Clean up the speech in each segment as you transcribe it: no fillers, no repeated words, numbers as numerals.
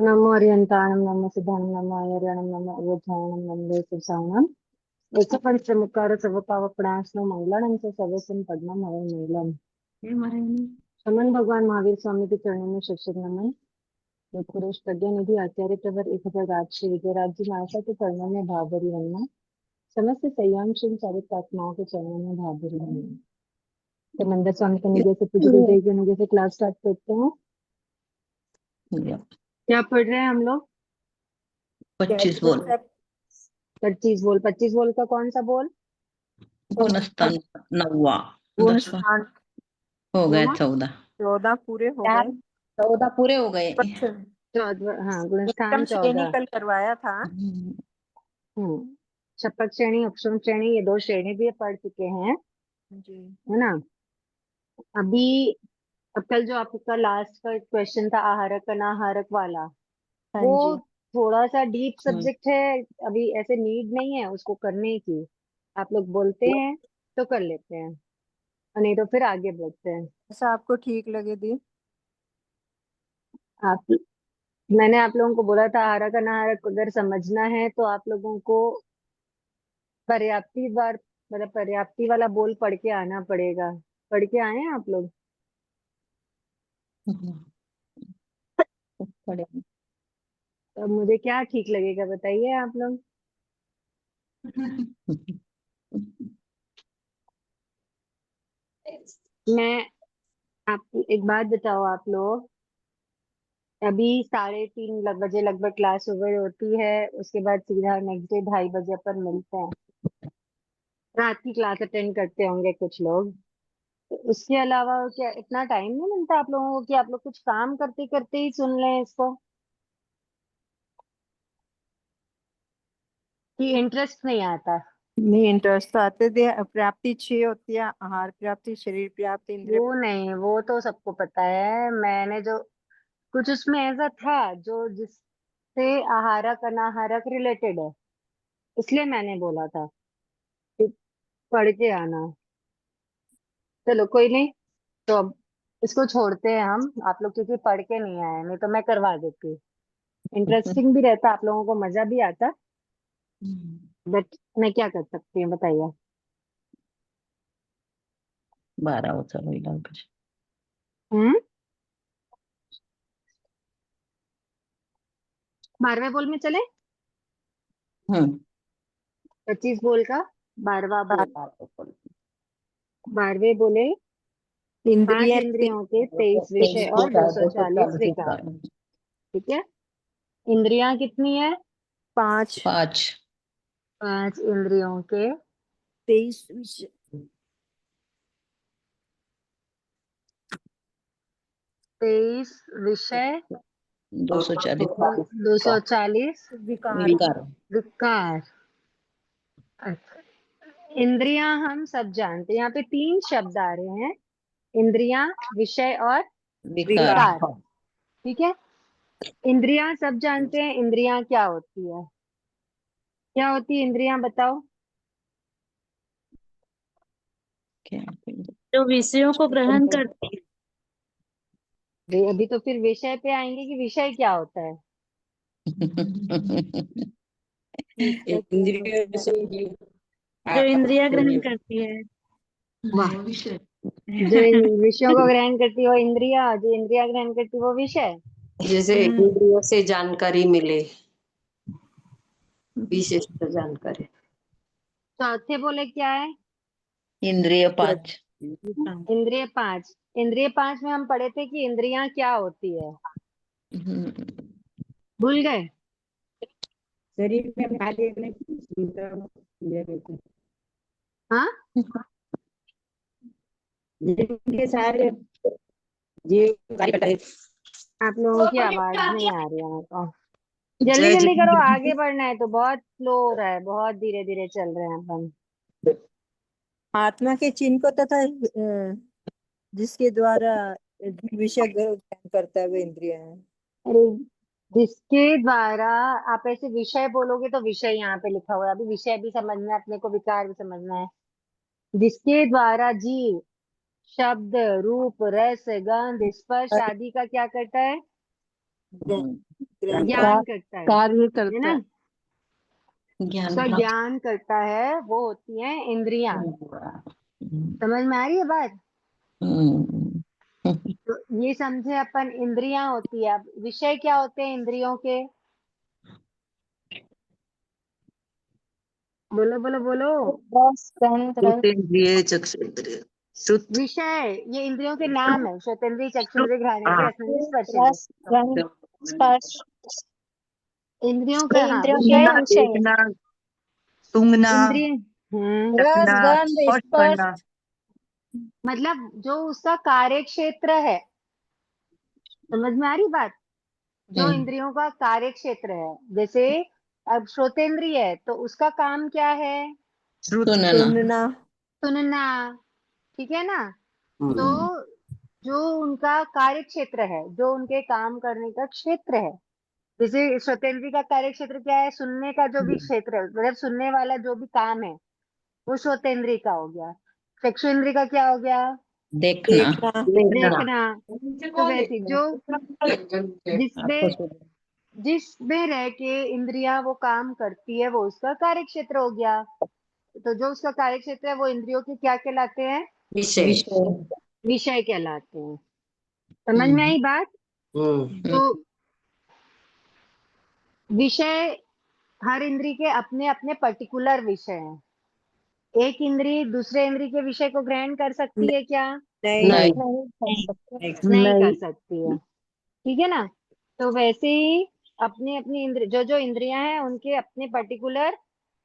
नमो अर्यन्ताणं नमो सिद्धाणं नमो आयर्याणं नमो अवधारणं वन्दे सुरसावणं एकपंचमुखार सर्वपावपणाश्नो मंगलानं च सर्वसं पद्मं हवं मंगलम। रमन भगवान महावीर स्वामी के चरणों में शिक्षक नमन। योग पुरुष प्रज्ञा निधि आचार्य प्रवर 1008 श्री विजयराज जी महाशय के चरणों में भावभरी वंदना। समस्त संयमशील चारित्र आत्माओं के चरणों में भावभरी वंदना। तो मंदिर स्वामी के निधि से पूजित देवी निधि से क्लास स्टार्ट करते हैं। क्या पढ़ रहे हैं हम लोग? 25 बोल। 25 बोल। 25 बोल का कौन सा बोल? गुणस्थान 9वां। गुणस्थान हो गया बोलो। 14। 14 पूरे हो यार, गए। 14 पूरे हो गए। 14। हाँ, गुणस्थान एकदम श्रेणी 14। कल करवाया था। शपथ श्रेणी, उपशम श्रेणी, ये 2 श्रेणी भी पढ़ चुके हैं, जी है ना। अभी अब कल जो आपका लास्ट का क्वेश्चन था आहारक अनाहारक वाला, हाँ वो जी थोड़ा सा डीप सब्जेक्ट है। अभी ऐसे नीड नहीं है उसको करने की। आप लोग बोलते हैं तो कर लेते हैं, और नहीं तो फिर आगे बढ़ते हैं। ऐसा आपको ठीक लगे दी। आप मैंने आप लोगों को बोला था आहारक अनाहारक अगर समझना है तो आप लोगों को पर्याप्ती बार मतलब पर्याप्ती वाला बोल पढ़ के आना पड़ेगा। पढ़ के आए हैं आप लोग? तो मुझे क्या ठीक लगेगा बताइए आप लोग। मैं आप एक बात बताओ, आप लोग अभी 3:30 बजे लगभग क्लास ओवर होती है, उसके बाद सीधा नेक्स्ट डे 2:30 बजे अपन मिलते हैं। रात की क्लास अटेंड करते होंगे कुछ लोग। तो उसके अलावा क्या इतना टाइम नहीं मिलता आप लोगों को कि आप लोग कुछ काम करते करते ही सुन लें इसको, कि इंटरेस्ट नहीं आता? नहीं, इंटरेस्ट तो आते थे। प्राप्ति 6 होती है, आहार प्राप्ति, शरीर प्राप्ति, इंद्रिय। वो नहीं, वो तो सबको पता है। मैंने जो कुछ उसमें ऐसा था जो जिससे आहारक अनाहारक रिलेटेड है, इसलिए मैंने बोला था कि पढ़ के आना। चलो कोई नहीं, तो अब इसको छोड़ते हैं हम। आप लोग क्योंकि पढ़ के नहीं आए, नहीं तो मैं करवा देती। इंटरेस्टिंग भी रहता, आप लोगों को मजा भी आता, बट मैं क्या कर सकती हूँ बताइए। 12 हो चलो इलाज। हम्म 12वें बोल में चले। 25 बोल का 12वां बोल। 12वें बोले 5 इंद्रिय इंद्रियों के 23 विषय और 240 विकार। ठीक है। इंद्रियां कितनी है? 5 5 5 इंद्रियों के 23 विषय 23 विषय 240 240 विकार। विकार। विकार। अच्छा, इंद्रियां हम सब जानते हैं। यहाँ पे 3 शब्द आ रहे हैं, इंद्रियां, विषय और विकार। विकार। ठीक है। इंद्रियां सब जानते हैं। इंद्रियां क्या होती है? क्या होती है इंद्रियां बताओ। जो विषयों को ग्रहण करती अभी तो फिर विषय पे आएंगे कि विषय क्या होता है। इंद्रियों से जो इंद्रिया ग्रहण करती है। वाह। जो इन विषयों को ग्रहण करती है वो इंद्रिया, जो इंद्रिया ग्रहण करती है वो विषय। जैसे इंद्रियों से जानकारी मिले, विशिष्ट जानकारी। चौथे बोले क्या है? इंद्रिय 5। इंद्रिय 5। इंद्रिय 5 में हम पढ़े थे कि इंद्रियां क्या होती है, भूल गए? शरीर में खाली हाँ, जिनके सारे जीव कार्य करता है। आप लोगों की आवाज नहीं आ रही है मेरे को। जल्दी जय जल्दी करो, जितेंद्र। आगे बढ़ना है। तो बहुत स्लो हो रहा है, बहुत धीरे धीरे चल रहे हैं अपन। आत्मा के चिन्ह को तथा जिसके द्वारा विषय ग्रहण करता है वो इंद्रिय है। अरे, जिसके द्वारा आप ऐसे विषय बोलोगे तो विषय यहाँ पे लिखा हुआ है। अभी विषय भी समझना है अपने को, विकार भी समझना है। जिसके द्वारा जीव शब्द, रूप, रस, गंध, स्पर्श आदि का क्या करता है? ग्रहण ज्ञान करता है कार्य है करता ना, है। ज्ञान उसका प्राप्त। ज्ञान करता है, वो होती हैं इंद्रियां। हम्म, समझ में आ रही है बात? हम्म, तो ये समझे अपन, इंद्रियां होती है। अब विषय क्या होते हैं इंद्रियों के? बोलो बोलो बोलो। श्रुतेंद्रिय चक्षुरेंद्रिय। श्रुत विषय ये इंद्रियों के नाम है, श्रोतेंद्रिय, चक्षुरेंद्रिय, घ्राणेंद्रिय, हाँ। रसनेंद्रिय, स्पर्शेंद्रिय। स्पर्श इंद्रियों का, हाँ, इंद्रियों विषय। के विषय देखना, सूंघना, इंद्रिय रस चखना, गंध स्पर्श स्पर्श करना। मतलब जो उसका कार्य क्षेत्र है। समझ में आ रही बात? जो हम्म, इंद्रियों का कार्य क्षेत्र है, जैसे अब श्रोतेंद्रिय है तो उसका काम क्या है? श्रुत। सुनना। सुनना सुनना। ठीक है ना? तो हम्म, जो उनका कार्य क्षेत्र है, जो उनके काम करने का क्षेत्र है, जैसे श्रोतेंद्रिय का कार्य क्षेत्र क्या है? सुनने का जो भी क्षेत्र है, मतलब सुनने वाला जो भी काम है, वो श्रोतेंद्रिय का हो गया। चक्षुरेंद्रिय का क्या हो गया? देखना। देखना देखना। तो वैसे जो आपको जिसमें जिसमें रह के इंद्रियां वो काम करती है, वो उसका कार्य क्षेत्र हो गया। तो जो उसका कार्य क्षेत्र है, वो इंद्रियों के क्या कहलाते हैं? विषय। विषय। विषय कहलाते हैं। समझ में हम्म, आई बात? तो विषय, हर इंद्रिय के अपने अपने पर्टिकुलर विषय हैं। एक इंद्रिय दूसरे इंद्रिय के विषय को ग्रहण कर सकती है क्या? नहीं नहीं। नहीं कर सकते। नहीं कर नहीं। सकती है। ठीक है ना? तो वैसे ही अपनी अपनी इंद्रिय, जो जो इंद्रियां हैं, उनके अपने पर्टिकुलर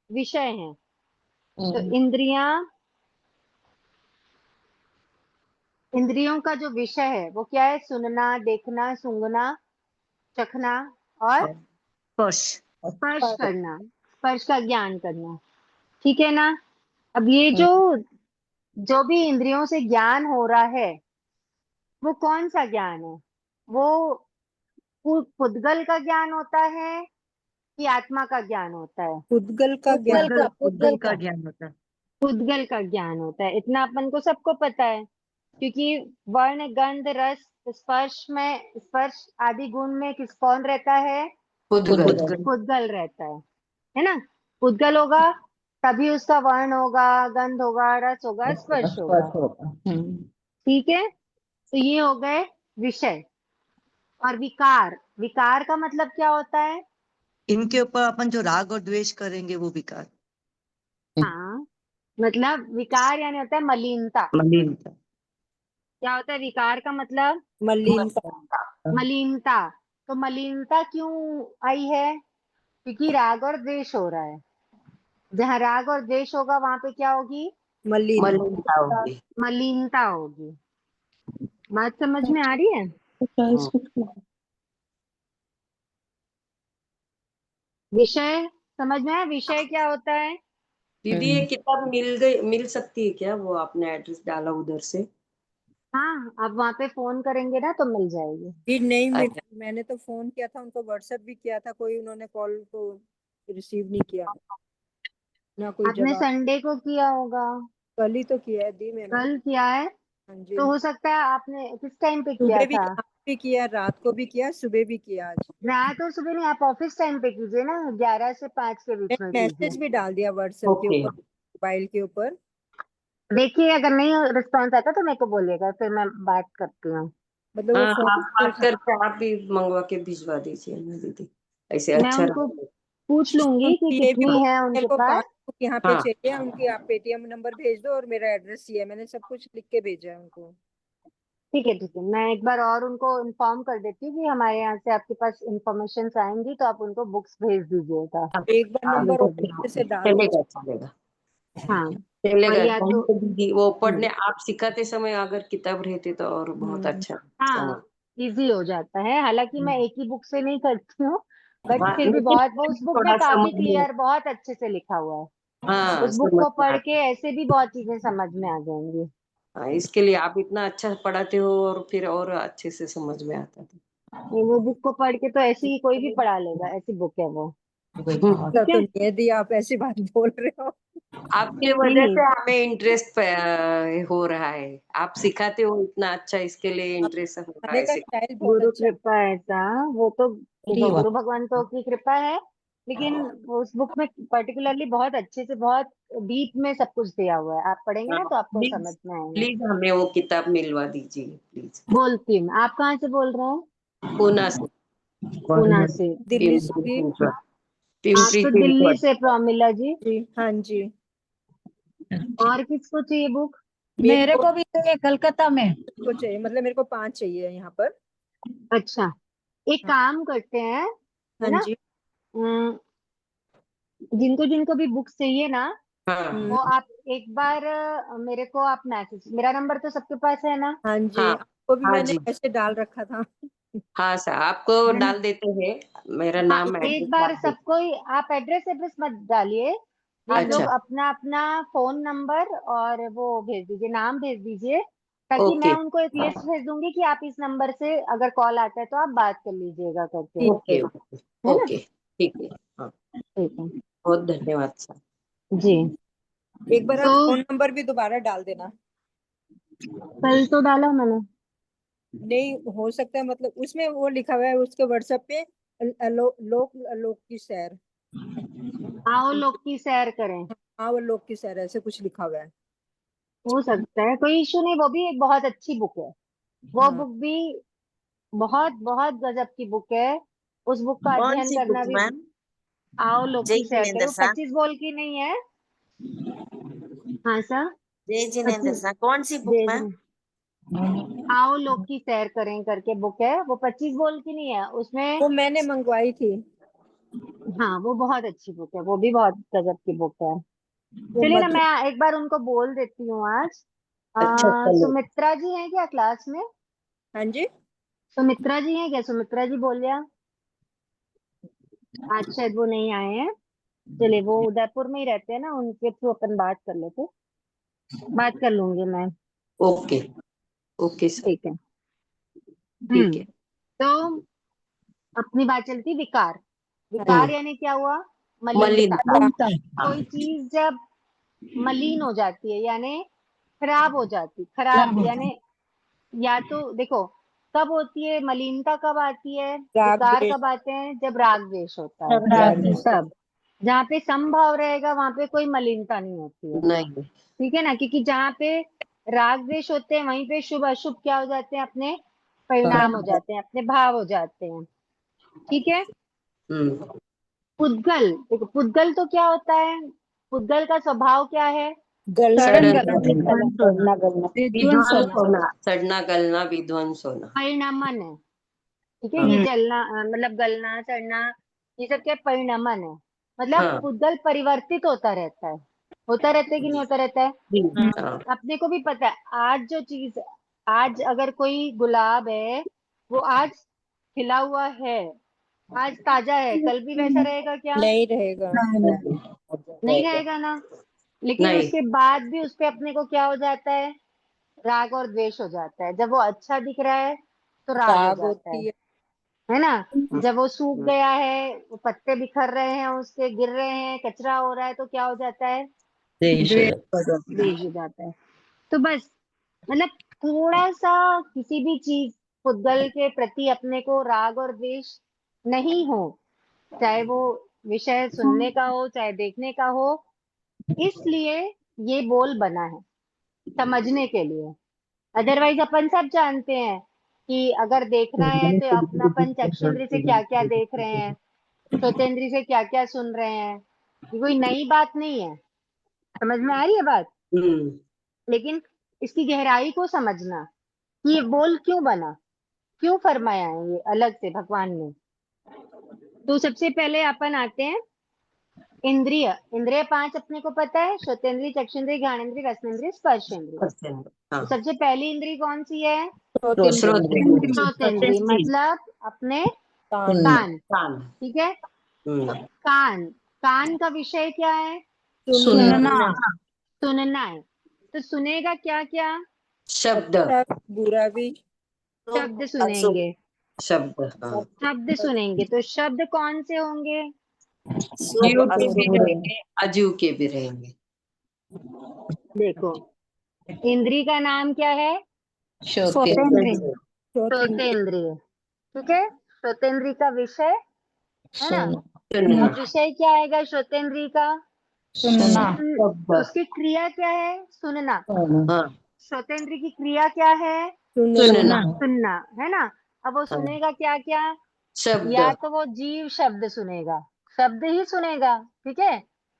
विषय हैं। तो हम्म, इंद्रियों का जो विषय है वो क्या है? सुनना, देखना, सूंघना, चखना और स्पर्श। स्पर्श करना, स्पर्श का ज्ञान करना। ठीक है ना? अब ये जो जो भी इंद्रियों से ज्ञान हो रहा है, वो कौन सा ज्ञान है? वो पुद्गल का ज्ञान होता है कि आत्मा का ज्ञान होता है? उद्गल का ज्ञान उद्गल का ज्ञान होता है। पुद्गल का ज्ञान होता है। इतना अपन को सबको पता है, क्योंकि वर्ण, गंध, रस, स्पर्श में, स्पर्श आदि गुण में कौन रहता है? उद्गल। उद्गल। पुद्गल रहता है ना? पुद्गल होगा तभी उसका वर्ण होगा, गंध होगा, रस होगा, स्पर्श होगा। स्पर्श होगा। ठीक है? तो ये हो गए विषय। और विकार, विकार का मतलब क्या होता है? इनके ऊपर अपन जो राग और द्वेष करेंगे वो विकार। हाँ, मतलब विकार यानी होता है मलिनता। मलिनता। क्या होता है विकार का मतलब? मलिनता मलिनता। तो मलिनता क्यों आई है? क्योंकि राग और द्वेष हो रहा है। जहाँ राग और द्वेष होगा वहां पे क्या होगी? मलिन मलिनता होगी। मलिनता होगी। बात समझ में आ रही है? विषय समझ में आया? विषय क्या होता है? दीदी ये किताब मिल सकती है क्या? वो आपने एड्रेस डाला उधर से। हाँ, आप वहां पे फोन करेंगे ना तो मिल जाएगी। भी नहीं मिल। अच्छा। मैंने तो फोन किया था उनको, व्हाट्सएप भी किया था, कोई उन्होंने कॉल को रिसीव नहीं किया, ना कोई आपने जवाब। संडे को किया होगा, कल ही तो किया है दी मैंने। कल किया है। हाँ जी, तो हो सकता है आपने किस टाइम पे किया सुबह भी था? आज भी किया, रात को भी किया, सुबह भी किया आज। रात और सुबह नहीं, आप ऑफिस टाइम पे कीजिए ना, 11 से 5 के बीच में मैंने कीजिए। मैसेज भी डाल दिया व्हाट्सएप के ओके। ऊपर, मोबाइल के ऊपर। देखिए, अगर नहीं रिस्पॉन्स आता तो मेरे को बोलिएगा, फिर मैं बात करती हूँ। मतलब वो हाँ, फोन आप बात करके आप भी मंगवा के भिजवा दीजिए ना दीदी, ऐसे मैं अच्छा उनको रहेगा। पूछ लूंगी कि ये भी कितनी बोल है मेरे उनके को पास। 5 बुक यहाँ पे हाँ चाहिए उनकी, आप पेटीएम नंबर भेज दो और मेरा एड्रेस ये है, मैंने सब कुछ लिख के भेजा है उनको। ठीक है, ठीक है, मैं एक बार और उनको इन्फॉर्म कर देती हूँ कि हमारे यहाँ से आपके पास इंफॉर्मेशन आएंगी, तो आप उनको बुक्स भेज दीजिएगा। एक बार हाँ, नंबर और फिर से डाल चलेगा दीजिए। चलेगा हाँ, और चलेगा। या तो थैंक यू दीदी, वो पढ़ने आप सिखाते समय अगर किताब रहती तो और बहुत अच्छा समझ। हाँ, इजी हो जाता है। हालांकि मैं एक ही बुक से नहीं करती हूँ, बट हाँ, फिर भी लेकिन बहुत, वो उस बुक में थोड़ा काफी समझ में। क्लियर, बहुत अच्छे से लिखा हुआ है। हाँ, उस बुक समझ को में पढ़ आता के ऐसे भी बहुत चीजें समझ में आ जाएंगी। हाँ, इसके लिए आप इतना अच्छा पढ़ाते हो और फिर और अच्छे से समझ में आता था। ये वो बुक को पढ़ के तो ऐसे ही कोई भी पढ़ा लेगा, ऐसी बुक है वो। हम्म, ठीक तो है? नहीं दी, आप ऐसी बात बोल रहे हो। आपके वजह नहीं से हमें इंटरेस्ट हो रहा है। आप सिखाते हो इतना अच्छा, इसके लिए इंटरेस्ट हो रहा खाने है का सिखा। स्टाइल बहुत गुरु अच्छा है। कृपा ऐसा, वो तो अरे देखो वाह। गुरु भगवंतों की कृपा है, लेकिन उस बुक में पर्टिकुलरली बहुत अच्छे से बहुत डीप में सब कुछ दिया हुआ है। आप पढ़ेंगे ना तो आपको प्लीज समझ में आएगा। प्लीज हमें वो किताब मिलवा दीजिए प्लीज। बोलती हूँ। आप कहाँ से बोल रहे हैं? पूना से, पूना से। दिल्ली से भी। आप पिंपरी तो दिल्ली चिंचवड। से प्रमिला जी। जी हाँ जी। और किसको चाहिए बुक? मेरे को भी चाहिए कलकत्ता में। को चाहिए, मतलब मेरे को 5 चाहिए यहाँ पर। अच्छा, एक काम करते हैं, है हाँ ना? जी। अम, जिनको जिनको भी बुक्स चाहिए ना, हाँ वो आप एक बार मेरे को आप मैसेज, मेरा नंबर तो सबके पास है ना? हाँ जी, हाँ आपको भी हाँ मैंने जी। ऐसे डाल रखा था। हाँ सर, आपको है ना? डाल देते हैं। मेरा हाँ, नाम एड्रेस एक बार डाल देते। सबको ही आप एड्रेस एड्रेस मत डालिए। आप नहीं लोग अच्छा, अपना अपना फोन नंबर और वो भेज दीजिए, नाम भेज दीजिए, ताकि मैं ओके उनको एक लिस्ट भेज दूंगी कि आप इस नंबर से अगर कॉल आता है तो आप बात कर लीजिएगा करके। ठीक है। ओके ओके है ना? ओके, ठीक है। हाँ, ठीक है बहुत धन्यवाद सर। जी। एक बार तो आप फोन नंबर भी दोबारा डाल देना। कल तो डाला मैंने। नहीं हो सकता है, मतलब उसमें वो लिखा हुआ है उसके व्हाट्सएप पे लोक की सैर। आओ लोग की सैर करें। हाँ वो लोक की सैर ऐसे कुछ लिखा हुआ है। हो सकता है, कोई इशू नहीं, वो भी एक बहुत अच्छी बुक है। वो हाँ बुक भी बहुत बहुत गजब की बुक है। उस बुक का कौन अध्ययन सी बुक करना भी। मैम? आओ लोग जय की सैर करें, जिनेंद्र वो सा। 25 बोल की नहीं है। हाँ सर। जय जिनेंद्र 25 सा कौन सी बुक दे मैम? दें। आओ लोग की सैर करें करके बुक है, वो 25 बोल की नहीं है उसमें। वो मैंने मंगवाई थी। हाँ, वो बहुत अच्छी बुक है, वो भी बहुत गजब की बुक है। वो चलिए ना, मधु। मैं एक बार उनको बोल देती हूँ आज। अच्छा चलो। सुमित्रा जी हैं क्या क्लास में? हाँ जी। सुमित्रा जी हैं क्या? सुमित्रा जी बोलिए। आज शायद वो नहीं आए हैं। चलिए, वो उदयपुर में ही रहते हैं ना, उनके थ्रू अपन बात कर लेते। बात कर लूंगी मैं। ओके ओके सर, ठीक है। ठीक है। तो अपनी बात चलती विकार। विकार हम्म, यानी क्या हुआ? मलिनता। मलिनता। हाँ, कोई चीज जब मलिन हो जाती है यानी खराब हो जाती, खराब यानी, या तो देखो, कब होती है मलिनता, कब आती है राग विकार, द्वेष। कब आते हैं? जब राग द्वेष होता है। राग तब जहाँ पे समभाव रहेगा वहां पे कोई मलिनता नहीं होती है। नहीं। ठीक है ना? क्योंकि जहाँ पे राग द्वेष होते हैं वहीं पे शुभ अशुभ क्या हो जाते हैं? अपने परिणाम हो जाते हैं, अपने भाव हो जाते हैं। ठीक है। हम्म, पुद्गल, देखो पुद्गल तो क्या होता है? पुद्गल का स्वभाव क्या है? गलना सड़न गलना, गलना, गलना गलना। विध्वंस होना, सड़ना गलना विध्वंस होना। परिणमन है। ठीक है, ये हाँ जलना मतलब गलना सड़ना, ये सब क्या परिणमन है? मतलब हाँ पुद्गल परिवर्तित होता रहता है कि नहीं होता रहता है? जी, हाँ अपने को भी पता है, आज जो चीज, आज अगर कोई गुलाब है, वो आज खिला हुआ है, आज ताजा है, कल भी वैसा रहेगा क्या? नहीं रहेगा। नहीं रहेगा ना। लेकिन नहीं उसके बाद भी उस पे अपने को क्या हो जाता है? राग और द्वेष हो जाता है। जब वो अच्छा दिख रहा है तो राग हो राग जाता होती है। है ना? हम्म, जब वो सूख गया है, वो पत्ते बिखर रहे हैं, उसके गिर रहे हैं, कचरा हो रहा है, तो क्या हो जाता है? देश हो द्वेष हो जाता है। तो बस, मतलब थोड़ा सा किसी भी चीज, पुद्गल के प्रति अपने को राग और द्वेष नहीं हो, चाहे वो विषय सुनने का हो चाहे देखने का हो, इसलिए ये बोल बना है, समझने के लिए। अदरवाइज अपन सब जानते हैं कि अगर देखना है तो अपना अपन चक्षुन्द्र से क्या क्या देख रहे हैं, श्रोतेंद्र से क्या क्या सुन रहे हैं। ये कोई नई बात नहीं है। समझ में आ रही है बात? हम्म, लेकिन इसकी गहराई को समझना कि ये बोल क्यों बना, क्यों फरमाया है ये अलग से भगवान ने। तो सबसे पहले अपन आते हैं इंद्रिय। इंद्रिय 5 अपने को पता है, श्रोतेंद्रिय, चक्षुन्द्रिय, घ्राणेन्द्रिय, रसनेन्द्रिय, स्पर्शेंद्रिय। परसेंट, हाँ। तो सबसे पहली इंद्रिय कौन सी है? श्रोतेंद्रिय, श्रोतेंद्रिय, मतलब अपने कान। सुनना। कान। कान। ठीक है। तो हम्म, कान, कान का विषय क्या है? सुनना। सुनना। सुनना है। तो सुनेगा क्या क्या? शब्द, अच्छा बुरा भी। शब्द अशुभ। सुनेंगे। शब्द, हाँ। शब्द सुनेंगे तो शब्द कौन से होंगे? शुभ जीव के भी अशुभ। रहेंगे, अजीव के भी रहेंगे। देखो, इंद्री का नाम क्या है? श्रोतेंद्रिय श्रोतेंद्रिय। ठीक है, श्रोतेंद्रिय का विषय है ना। सुनना अब विषय क्या आएगा श्रोतेंद्रिय का? सुनना उसकी क्रिया क्या है? सुनना। हाँ श्रोतेंद्रिय की क्रिया क्या है? सुनना सुनना, है ना। अब वो सुनेगा क्या क्या? शब्द या तो वो जीव शब्द सुनेगा, शब्द ही सुनेगा, ठीक है।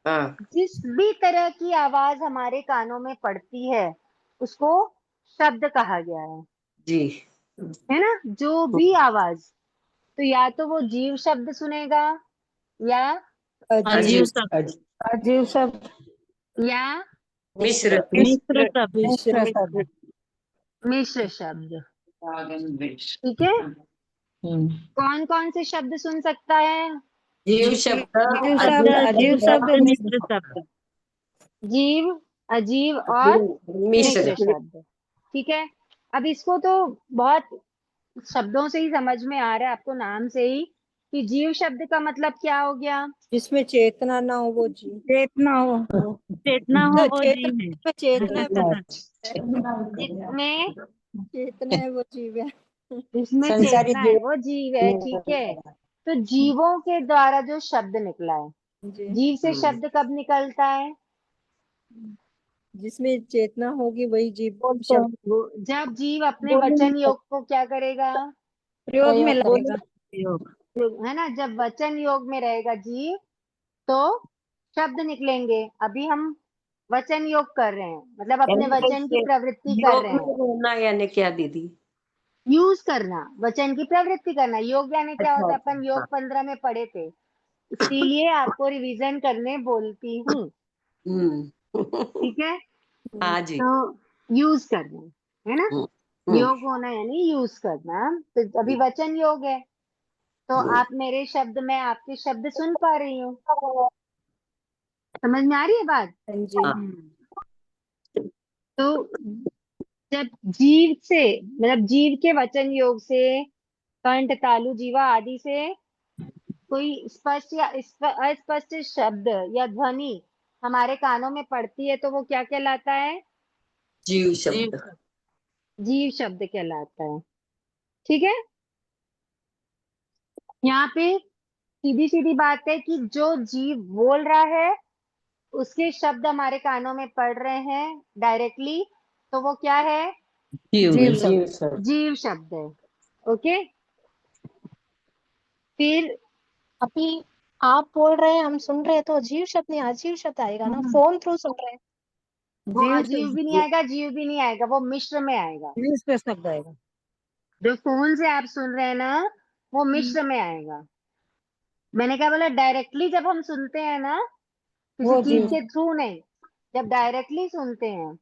हाँ जिस भी तरह की आवाज हमारे कानों में पड़ती है उसको शब्द कहा गया जी है ना। जो भी आवाज, तो या तो वो जीव शब्द सुनेगा, या अजीब सब अजीब शब्द या मिश्र मिश्र सब मिश्र शब्द। मिश्र शब्द। ठीक है, कौन कौन से शब्द सुन सकता है? जीव शब्द अजीब शब्द, अजीब शब्द, मिश्र शब्द जीव, अजीव और मिश्र मिश्र शब्द। ठीक है, अब इसको तो बहुत शब्दों से ही समझ में आ रहा है आपको, नाम से ही, कि जीव शब्द का मतलब क्या हो गया? जिसमें चेतना ना हो वो जीव। चेतना हो तो वो चेतना जीव है। में चेतना है, जिसमें चेतना है वो जीव है। जिसमें संसारी चेतना है वो जीव है। ठीक है, तो जीवों के द्वारा जो शब्द निकला है, जी, जीव से शब्द कब निकलता है? जिसमें चेतना होगी वही जीव बोलते शब्द हैं, वो जब जीव अपने बोलने वचन में योग को क्या करेगा? प्रयोग में प्रयोग लगेगा। योग है ना, जब वचन योग में रहेगा जीव तो शब्द निकलेंगे। अभी हम वचन योग कर रहे हैं, मतलब अपने वचन की प्रवृत्ति कर योग रहे में हैं। रहना यानी क्या दीदी? यूज करना, वचन की प्रवृत्ति करना। योग यानी क्या अच्छा होता है? अपन योग हाँ 15 में पढ़े थे, इसीलिए आपको रिवीजन करने बोलती हूँ। हम्म ठीक है, हाँ जी तो यूज करना, है ना। हम्म हम्म योग होना यानी यूज करना। तो अभी वचन योग है, तो आप मेरे शब्द, मैं आपके शब्द सुन पा रही हूँ। समझ में आ रही है बात? हाँ जी। हाँ तो जब जीव से, मतलब जीव के वचन योग से, कंठ, तालु, जीवा आदि से कोई स्पष्ट या अस्पष्ट शब्द या ध्वनि हमारे कानों में पड़ती है तो वो क्या कहलाता है? जीव शब्द जीव शब्द कहलाता है। ठीक है, यहाँ पे सीधी सीधी बात है कि जो जीव बोल रहा है उसके शब्द हमारे कानों में पड़ रहे हैं डायरेक्टली, तो वो क्या है? जीव शब्द। जीव शब्द है। ओके, फिर अभी आप बोल रहे हैं, हम सुन रहे हैं, तो अजीब शब्द नहीं, अजीब शब्द आएगा ना, फोन थ्रू सुन रहे हैं। वो जीव अजीब भी नहीं आएगा, जीव भी नहीं आएगा, वो मिश्र में आएगा। मिश्र शब्द आएगा। जो फोन से आप सुन रहे हैं ना, वो मिश्र में आएगा। मैंने क्या बोला? डायरेक्टली जब हम सुनते हैं ना, किसी वो चीज जीव के थ्रू नहीं, जब डायरेक्टली सुनते हैं,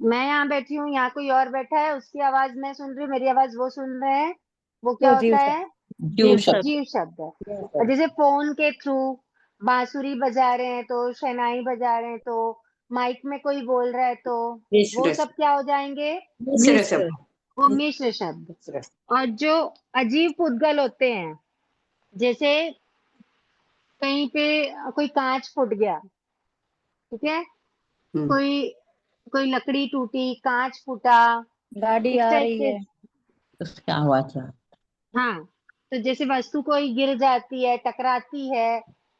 मैं यहाँ बैठी हूँ, यहाँ कोई और बैठा है, उसकी आवाज मैं सुन रही हूँ, मेरी आवाज वो सुन रहे हैं, वो क्या वो होता जीव है? जीव शब्द जीव शब्द है। और जैसे फोन के थ्रू बांसुरी बजा रहे हैं, तो शहनाई बजा रहे हैं, तो माइक में कोई बोल रहा है, तो वो मिश्र सब क्या हो जाएंगे? मिश्र शब्द वो मिश्र शब्द। और जो अजीब पुद्गल होते हैं, जैसे कहीं पे कोई कांच फूट गया, ठीक है, हम्म कोई कोई लकड़ी टूटी, कांच फूटा, गाड़ी इस आ टाइप रही के। है। उसका आवाज है। हाँ, तो जैसे वस्तु कोई गिर जाती है, टकराती है,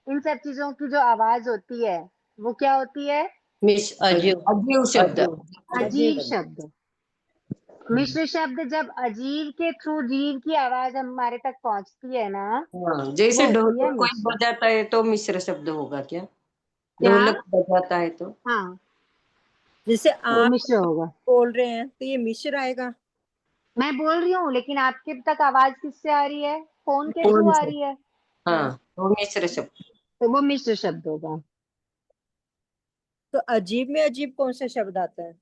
इन सब चीजों की जो आवाज होती है वो क्या होती है? अजीब अजीव शब्द अजीब शब्द। मिश्र शब्द जब अजीव के थ्रू जीव की आवाज हमारे तक पहुंचती है ना, हाँ वो जैसे होती है ढोलक कोई मिश्र। बजाता है तो मिश्र शब्द होगा क्या? क्या? ढोलक बजाता है तो हाँ, जैसे वो आप मिश्र होगा। बोल रहे हैं तो ये मिश्र आएगा। मैं बोल रही हूँ, लेकिन आपके तक आवाज किससे आ रही है? फोन के थ्रू कौन आ से रही है, हाँ वो मिश्र शब्द तो वो मिश्र शब्द होगा। तो अजीब में अजीब कौन सा शब्द आता है?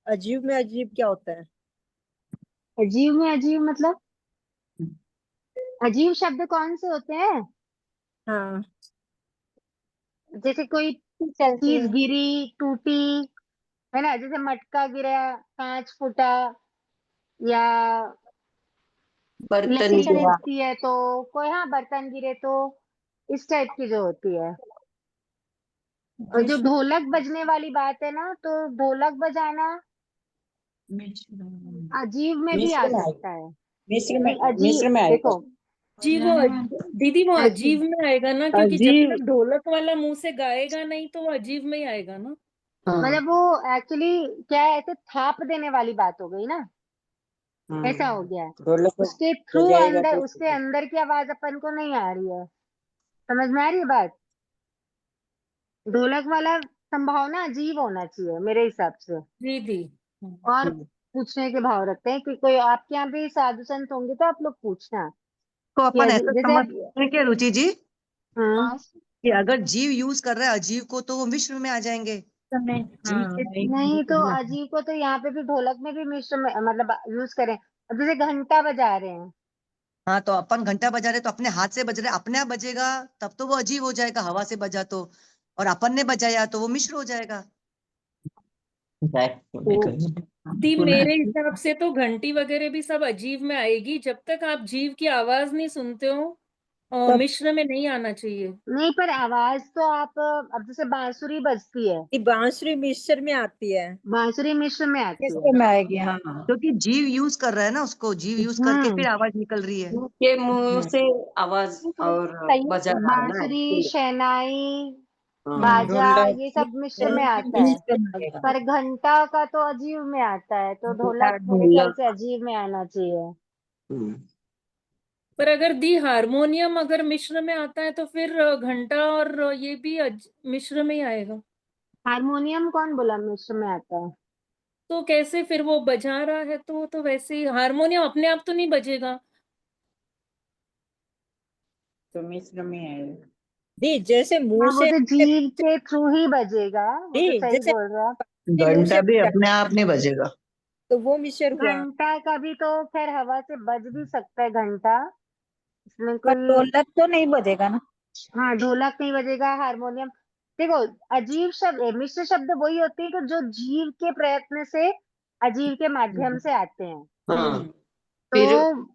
अजीब में अजीब क्या होता है? अजीब में अजीब मतलब, अजीब शब्द कौन से होते हैं? हाँ, जैसे कोई चलती चीज है। गिरी, टूटी, है ना, जैसे मटका गिरा, कांच फूटा, या बर्तन लकड़ी गिरा टूटती है, तो कोई, हाँ, बर्तन गिरे, तो इस टाइप की जो होती है। और जो ढोलक बजने वाली बात है ना, तो ढोलक बजाना अजीब में भी आ सकता है। मिस्र में नहीं, अजीब मिस्र में आएगा। देखो, जी वो दीदी वो अजीब में आएगा ना, क्योंकि जब अजीब। तक ढोलक वाला मुंह से गाएगा नहीं तो वो अजीब में ही आएगा ना। हाँ मतलब वो एक्चुअली क्या है, ऐसे थाप देने वाली बात हो गई ना, ऐसा हो गया है। ढोलक को उसके थ्रू बजाएगा अंदर, तो उसके अंदर की आवाज अपन को नहीं आ रही है। समझ में आ रही है बात? ढोलक वाला संभावना अजीब होना चाहिए मेरे हिसाब से। जी दी। और पूछने के भाव रखते हैं कि कोई आपके यहाँ भी साधु संत होंगे तो आप लोग पूछना तो कि अपन ऐसा जैसे समझ आप सकते हैं क्या रुचि जी, हाँ, कि अगर जीव यूज कर रहा है अजीव को तो वो मिश्र में आ जाएंगे। नहीं तो अजीब को तो यहाँ पे भी ढोलक में भी मिश्र में मतलब यूज करें। अब जैसे घंटा बजा रहे हैं, हाँ, तो अपन घंटा बजा रहे तो अपने हाथ से बज रहे, अपने आप बजेगा तब तो वो अजीब हो जाएगा, हवा से बजा तो, और अपन ने बजाया तो वो मिश्र हो जाएगा। दी मेरे हिसाब से तो घंटी वगैरह भी सब अजीब में आएगी, जब तक आप जीव की आवाज नहीं सुनते हो तब- मिश्र में नहीं आना चाहिए। नहीं पर आवाज तो आप, अब जैसे बांसुरी बजती है, ये बांसुरी मिस्र में आती है। बांसुरी मिश्र में आती है। मिस्र में आएगी, हाँ। क्योंकि जीव यूज कर रहा है ना उसको, जीव यूज करके फिर आवाज निकल रही है। के मुंह से आवाज और बजा रहा है ना बांसुरी, इसलिए। शहनाई, हाँ बाजा, ढोलक ये सब मिश्र में आता है। मिस्र में आएगा। पर घंटा का तो अजीब में आता है, तो ढोलक घंटा, मेरे ख्याल ढोलक। से अजीब में आना चाहिए। हम्म। पर अगर दी हारमोनियम अगर मिश्र में आता है तो फिर घंटा और ये भी मिश्र में ही आएगा। हारमोनियम कौन बोला मिश्र में आता है? तो कैसे फिर वो बजा रहा है तो वैसे ही हारमोनियम अपने आप तो नहीं बजेगा। तो मिस्र में आएगा। दी जैसे मुंह हाँ, वो से तो जीव के थ्रू ही बजेगा, वो तो दी सही जैसे बोल रहे हो आप। मुंह से घंटा भी अपने आप नहीं बजेगा। तो वो मिस्र हुआ। घंटा का भी तो खैर हवा से बज भी सकता है घंटा, इसमें पर कोई। ढोलक तो नहीं बजेगा ना। हाँ, ढोलक नहीं बजेगा, हारमोनियम। देखो, अजीब शब्द मिश्र शब्द वही होते हैं कि जो जीव के प्रयत्न से अजीव के माध्यम से आते हैं। हाँ तो फिर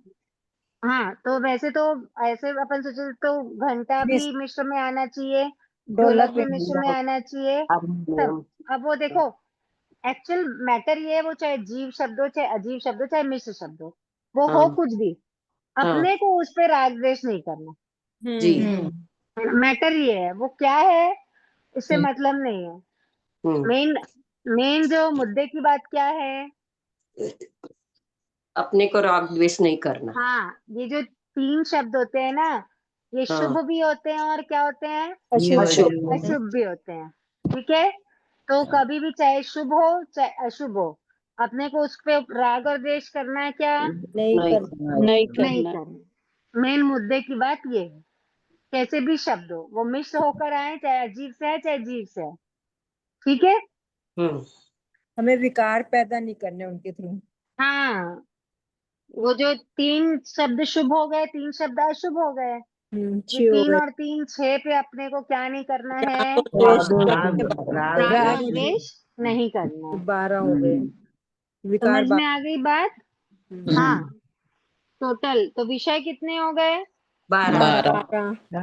हाँ, तो वैसे तो ऐसे अपन सोचे तो घंटा भी मिश्र में आना चाहिए, ढोलक ढोलक भी मिश्र में आना चाहिए। सब। हारमोनियम। अब वो देखो, एक्चुअल मैटर ये है, वो चाहे जीव शब्द हो, चाहे अजीब शब्द हो, चाहे मिश्र शब्द हो, वो हो हाँ कुछ भी, हाँ अपने को उस पे राग द्वेष नहीं करना। जी। मैटर ये है, वो क्या है इससे मतलब नहीं है। हम्म। मेन मेन जो मुद्दे की बात क्या है? अपने को राग द्वेष नहीं करना। हाँ, ये जो तीन शब्द होते हैं ना, ये हाँ शुभ भी होते हैं और क्या होते हैं, अशुभ। अशुभ भी होते हैं। ठीक है, तो कभी भी चाहे शुभ हो चाहे अशुभ हो, अपने को उस पे राग और द्वेष करना है क्या? नहीं नहीं करना। नहीं नहीं करना। करना। मेन मुद्दे की बात ये है, कैसे भी शब्द हो, वो मिश्र होकर आए, चाहे अजीब से है चाहे जीव से है। ठीक है। हम्म। हमें विकार पैदा नहीं करने उनके थ्रू। हाँ, वो जो तीन शब्द शुभ हो गए, तीन शब्द अशुभ हो गए, ये अच्छी हो 3 गई। और 3 6 पे अपने को क्या नहीं करना है? द्वेष राग और द्वेष नहीं करना है। 12 हो गए। विकार समझ में आ गई बात? हाँ, टोटल तो विषय कितने हो गए? 12 12।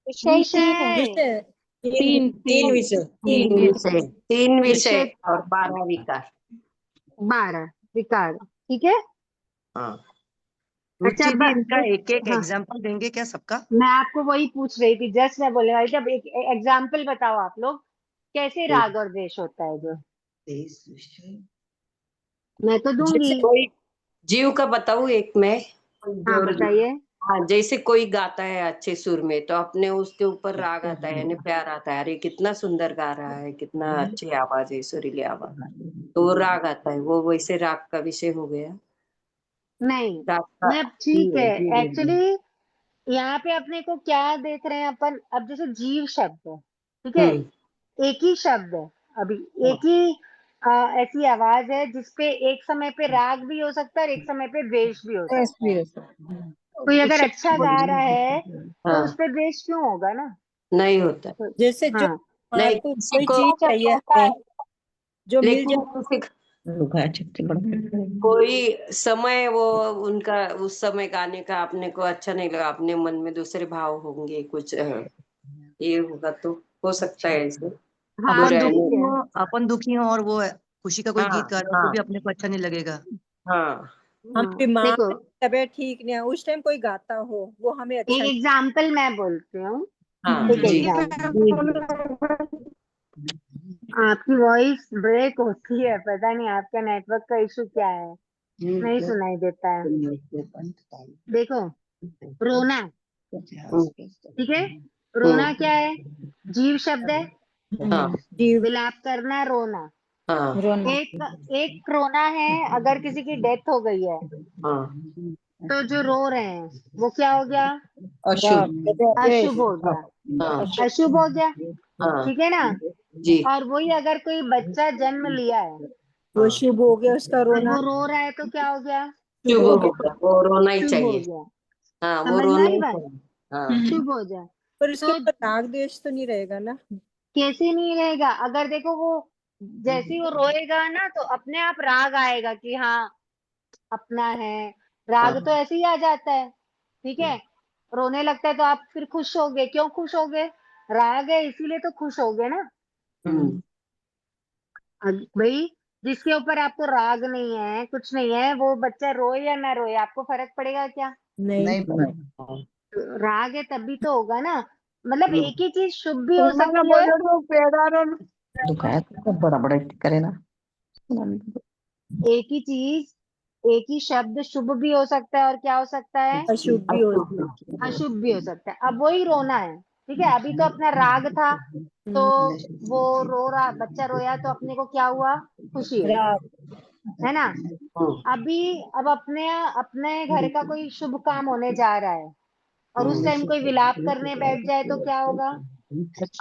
विषय तीन विषय। तीन विषय विषय और 12 विकार। 12 विकार। ठीक है। हाँ अच्छा, रुचि जी, इनका एक एक हाँ, एग्जाम्पल देंगे क्या सबका? मैं आपको वही पूछ रही थी, जस्ट मैं बोलने वाली थी। अब एक एग्जाम्पल बताओ आप लोग, कैसे राग और द्वेष होता है जो। मैं तो दूंगी। जैसे कोई जीव का बताऊं एक मैं। हाँ, जो बताइए। हाँ, जैसे कोई गाता है अच्छे सुर में तो अपने उसके ऊपर राग आता है, यानी प्यार आता है, अरे कितना सुंदर गा रहा है, कितना अच्छी आवाज है, सुरीली आवाज, तो वो राग आता है, वो वैसे राग का विषय हो गया। नहीं, राग का मैं ठीक है। एक्चुअली यहाँ पे अपने को क्या देख रहे हैं अपन, अब जैसे जीव शब्द है, ठीक है, हम्म। एक ही शब्द है, अभी एक ही ऐसी आवाज है जिसपे एक समय पे राग भी हो सकता है और एक समय पे द्वेष भी हो सकता है। कोई अगर अच्छा गा रहा है तो उस हाँ, पे द्वेष क्यों होगा ना? नहीं होता। जैसे जो हाँ, नहीं तो किसी कोई को, चीज चाहिए हमें जो मिल लेकिन जाए। किसी कोई समय वो उनका उस समय गाने का अपने को अच्छा नहीं लगा, अपने मन में दूसरे भाव होंगे कुछ, ये होगा तो हो सकता है ऐसे। हाँ वो अपन रहने दुखी दुखी है। हो, अपन दुखी हो और वो खुशी का कोई हाँ, गीत गा रहा हो तो हाँ, भी अपने को अच्छा नहीं लगेगा। हाँ, हम हाँ, बीमार देखो हैं, तबीयत ठीक नहीं है, उस टाइम कोई गाता हो वो हमें एक अच्छा एग्जाम्पल मैं बोलती हूँ। हाँ, एक जी, एग्जाम्पल, आपकी वॉइस ब्रेक होती है, पता नहीं आपका नेटवर्क का इशू क्या है, नहीं सुनाई देता है। देखो, रोना, ठीक है, रोना क्या है? जीव शब्द है, हाँ, जीव विलाप करना, रोना। हाँ, रोना। एक रोना है अगर किसी की डेथ हो गई है, हाँ, तो जो रो रहे हैं वो क्या हो गया? अशुभ। अशुभ हो गया, हाँ, अशुभ हो गया, हाँ, ठीक है ना? जी, और वही अगर कोई बच्चा जन्म लिया है, वो हाँ, शुभ हो गया उसका तो रोना, वो रो रहा है, तो क्या हो गया? शुभ शुभ हो हो गया। गया, वो रोना ही शुभ हो चाहिए। गया। हाँ, वो समझ में रोना आई ही बात? चाहिए। हाँ, शुभ हो जाए पर उसके तो ऊपर राग द्वेष तो नहीं रहेगा ना। कैसे नहीं रहेगा? अगर देखो वो जैसे ही वो रोएगा ना, तो अपने आप राग आएगा कि हाँ अपना है, राग तो हाँ, ऐसे ही आ जाता है, ठीक है। रोने लगता है तो आप फिर खुश हो गए, क्यों खुश हो गए? राग है इसीलिए तो खुश हो गए ना। हम्म, भाई जिसके ऊपर आपको राग नहीं है, कुछ नहीं है, वो बच्चा रोए या ना रोए, आपको फर्क पड़ेगा क्या? नहीं। राग है तभी तो होगा ना। मतलब हम्म, एक ही चीज शुभ भी हो सकती है, दुखाया तो बड़ा बड़ा करे ना। एक ही चीज, एक ही शब्द शुभ भी हो सकता है और क्या हो सकता है? अशुभ भी हो अशुभ भी। अशुभ भी हो सकता है। अब वही रोना है, ठीक है, अभी तो अपना राग था, तो वो रो रहा, बच्चा रोया तो अपने को क्या हुआ? खुशी हुई, राग। है ना? हम्म, अभी अब अपने अपने घर का कोई शुभ काम होने जा रहा है और उस टाइम कोई विलाप करने बैठ जाए तो क्या होगा?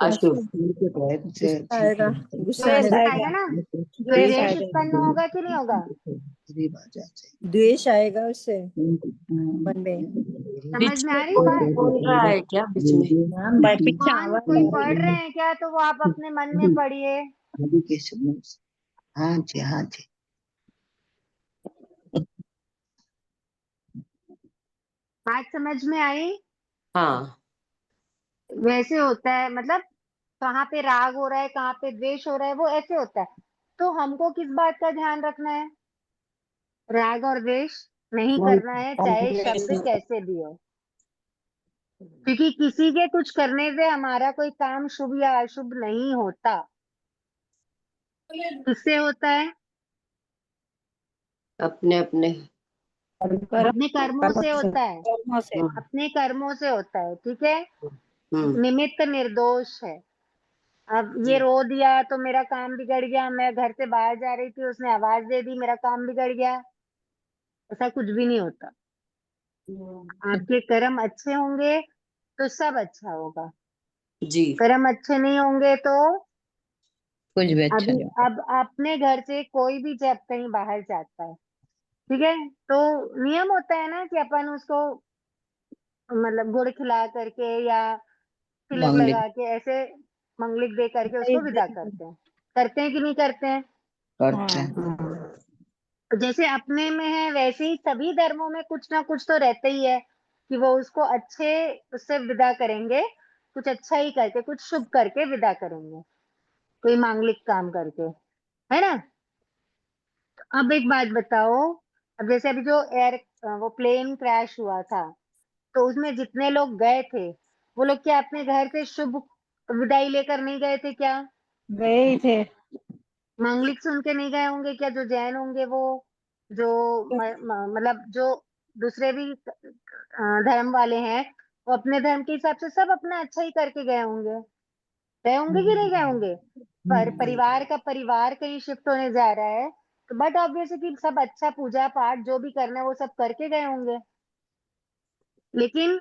अशुभ। गुस्सा आएगा, गुस्सा द्वेष आने आएगा लगेगा। ना, द्वेष द्वेष आएगा, उत्पन्न होगा कि नहीं होगा? द्वेष आएगा उससे मन में। समझ बीच में में आ रही कोई बात? बोल रहा है क्या बीच में? कौन? कोई पढ़ रहे हैं क्या? तो वो आप अपने मन में पढ़िए। हाँ जी, हाँ जी। बात समझ में आई? हाँ, वैसे होता है, मतलब कहाँ पे राग हो रहा है, कहाँ पे द्वेष हो रहा है, वो ऐसे होता है। तो हमको किस बात का ध्यान रखना है? राग और द्वेष नहीं करना है, चाहे शब्द कैसे भी हो, क्योंकि किसी के कुछ करने से हमारा कोई काम शुभ या अशुभ नहीं होता। किससे होता है? अपने अपने। अपने कर्मों से होता है, हम्म, अपने कर्मों से होता है, ठीक है। हम्म, निमित्त निर्दोष है। अब ये जी, रो दिया तो मेरा काम बिगड़ गया, मैं घर से बाहर जा रही थी, उसने आवाज दे दी, मेरा काम बिगड़ गया, ऐसा कुछ भी नहीं होता। आपके कर्म अच्छे होंगे तो सब अच्छा होगा, जी, कर्म अच्छे नहीं होंगे तो कुछ भी अच्छा अभी नहीं होगा। अब अपने घर से कोई भी जब कहीं बाहर जाता है, ठीक है, तो नियम होता है ना कि अपन उसको मतलब गुड़ खिला करके या तिलक मांगलिक लगा के ऐसे मंगलिक दे करके उसको विदा करते हैं कि नहीं करते हैं? करते हैं। तो जैसे अपने में है वैसे ही सभी धर्मों में कुछ ना कुछ तो रहता ही है कि वो उसको अच्छे उससे विदा करेंगे, कुछ अच्छा ही करके, कुछ शुभ करके विदा करेंगे, कोई मांगलिक काम करके, है ना? तो अब एक बात बताओ, अब जैसे अभी जो वो प्लेन क्रैश हुआ था, तो उसमें जितने लोग गए थे, वो लोग क्या अपने घर से शुभ विदाई लेकर नहीं गए थे क्या? गए ही थे। मांगलिक सुन के नहीं गए होंगे क्या? जो जैन होंगे वो, जो मतलब जो दूसरे भी धर्म वाले हैं, वो अपने धर्म के हिसाब से सब अपना अच्छा ही करके गए होंगे कि नहीं गए होंगे? पर परिवार का परिवार कहीं शिफ्ट होने जा रहा है, तो बट ऑब्वियस है कि सब अच्छा पूजा पाठ जो भी करना है वो सब करके गए होंगे। लेकिन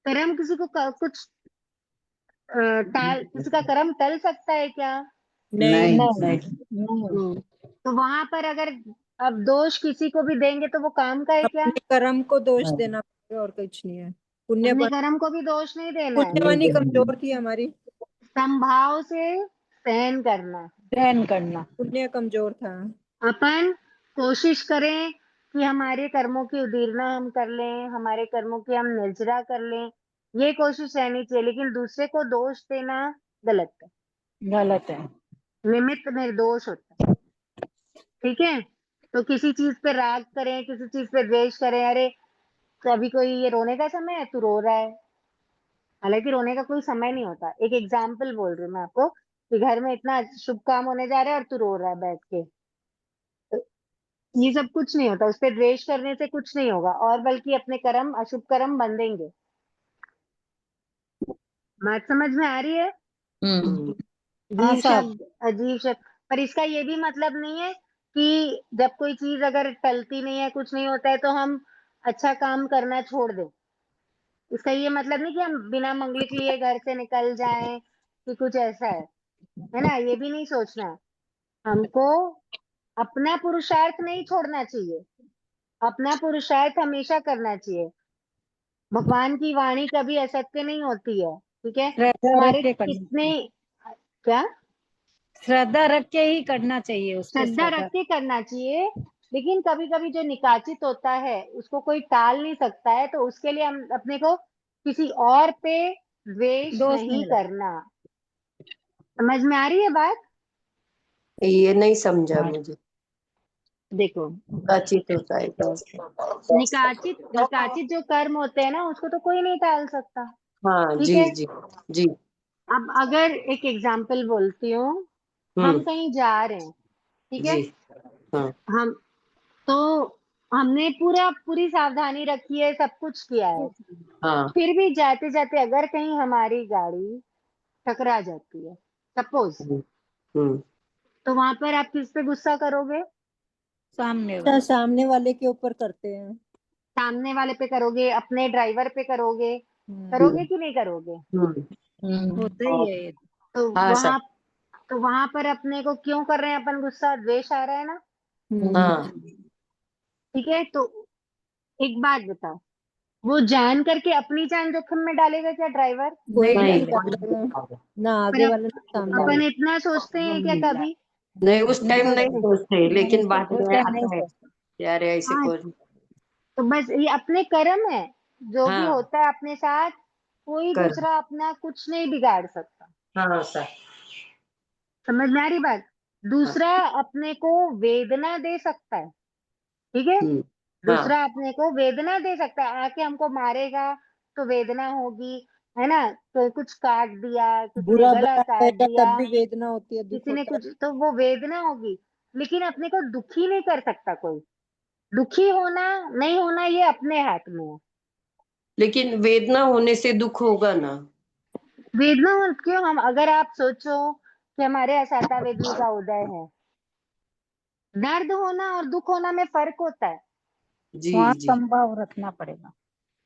कर्म किसी को कुछ टाल, किसी का कर्म टल सकता है क्या? नहीं। तो वहां पर अगर अब दोष किसी को भी देंगे तो वो काम का है क्या? अपने कर्म को दोष देना पड़ेगा और कुछ नहीं है। अपने पुण्यवान, कर्म को भी दोष नहीं देना है, पुण्यवानी कमजोर थी हमारी, संभाव से सहन करना। पुण्य कमजोर था। अपन कोशिश करें कि हमारे कर्मों की उदीरना हम कर लें, हमारे कर्मों की हम निर्जरा कर लें, ये कोशिश रहनी चाहिए। लेकिन दूसरे को दोष देना गलत है? गलत है। निमित्त निर्दोष होता है, ठीक है। तो किसी चीज पे राग करें, किसी चीज पे द्वेष करें, अरे कभी कोई ये रोने का समय है, तू रो रहा है, हालांकि रोने का कोई समय नहीं होता। एक एग्जाम्पल बोल रही हूँ मैं आपको कि घर में इतना शुभ काम होने जा रहा है और तू रो रहा है बैठ के, तो ये सब कुछ नहीं होता। उस पर द्वेष करने से कुछ नहीं होगा, और बल्कि अपने कर्म, अशुभ कर्म बंधेंगे। बात समझ में आ रही है? हम्म। हाँ अजीब साहब। शब्द, अजीब शब्द। पर इसका ये भी मतलब नहीं है कि जब कोई चीज अगर टलती नहीं है, कुछ नहीं होता है, तो हम अच्छा काम करना छोड़ दें। इसका ये मतलब नहीं कि हम बिना मंगल के लिए घर से निकल जाएं कि कुछ ऐसा है ना? ये भी नहीं सोचना है। हमको अपना पुरुषार्थ नहीं छोड़ना चाहिए, अपना पुरुषार्थ हमेशा करना चाहिए। भगवान की वाणी कभी असत्य नहीं होती है, ठीक है। श्रद्धा हमारे रख के करना कितने, चाहिए। क्या श्रद्धा रख के ही करना चाहिए, उस पे श्रद्धा रख के करना चाहिए, लेकिन कभी कभी जो निकाचित होता है उसको कोई टाल नहीं सकता है, तो उसके लिए हम अपने को किसी और पे द्वेष दोष नहीं नहीं लगा। करना। समझ में आ रही है बात? ये नहीं समझा हाँ। मुझे। देखो, बातचीत होता है तो निकाचित निकाचित जो कर्म होते हैं ना, उसको तो कोई नहीं टाल सकता, हाँ ठीक जी है। जी जी। अब अगर एक एग्जाम्पल बोलती हूँ, हम कहीं जा रहे हैं, ठीक है, जी हाँ हम तो हमने पूरी सावधानी रखी है, सब कुछ किया है, हाँ फिर भी जाते जाते अगर कहीं हमारी गाड़ी टकरा जाती है, सपोज, हम्म। तो वहां पर आप किस पे गुस्सा करोगे? सामने अच्छा, वाला। सामने वाले के ऊपर करते हैं। सामने वाले पे करोगे, अपने ड्राइवर पे करोगे, हम्म, करोगे कि नहीं करोगे? होता ही है ये। तो हाँ वहां सब। तो वहां पर अपने को क्यों कर रहे हैं अपन गुस्सा? द्वेष आ रहा है ना, हाँ ठीक है। तो एक बात बताओ, वो जान करके अपनी जान जोखिम में डालेगा क्या ड्राइवर? कोई नहीं नहीं नहीं डालेगा, ना पर आगे वाला ना सामने अपन वाला। इतना सोचते हैं क्या कभी? नहीं, उस टाइम नहीं नहीं, सोचते, लेकिन बाद उस में टाइम नहीं आता है सोचता। यार ऐसे हाँ, को। तो बस ये अपने कर्म है, जो भी हाँ होता है अपने साथ, कोई कर। दूसरा अपना कुछ नहीं बिगाड़ सकता। हाँ सर। समझ में आ रही बात? हाँ दूसरा अपने को वेदना दे सकता है, ठीक है। हाँ दूसरा अपने को वेदना दे सकता है, आके हमको मारेगा तो वेदना होगी, है ना। तो कुछ काट दिया, किसी ने बुरा गला भला काट कहेगा दिया, तब भी वेदना होती है, दुख किसी ने होता है। कुछ, तो वो वेदना होगी। लेकिन अपने को दुखी नहीं कर सकता कोई। दुखी होना नहीं होना ये अपने हाथ में है। लेकिन वेदना होने से दुख होगा ना। वेदना क्यों? हम अगर आप सोचो कि हमारे असाता वेदनी का उदय है, दर्द होना और दुख होना में फर्क होता है। जी वहाँ जी। संभाव रखना पड़ेगा।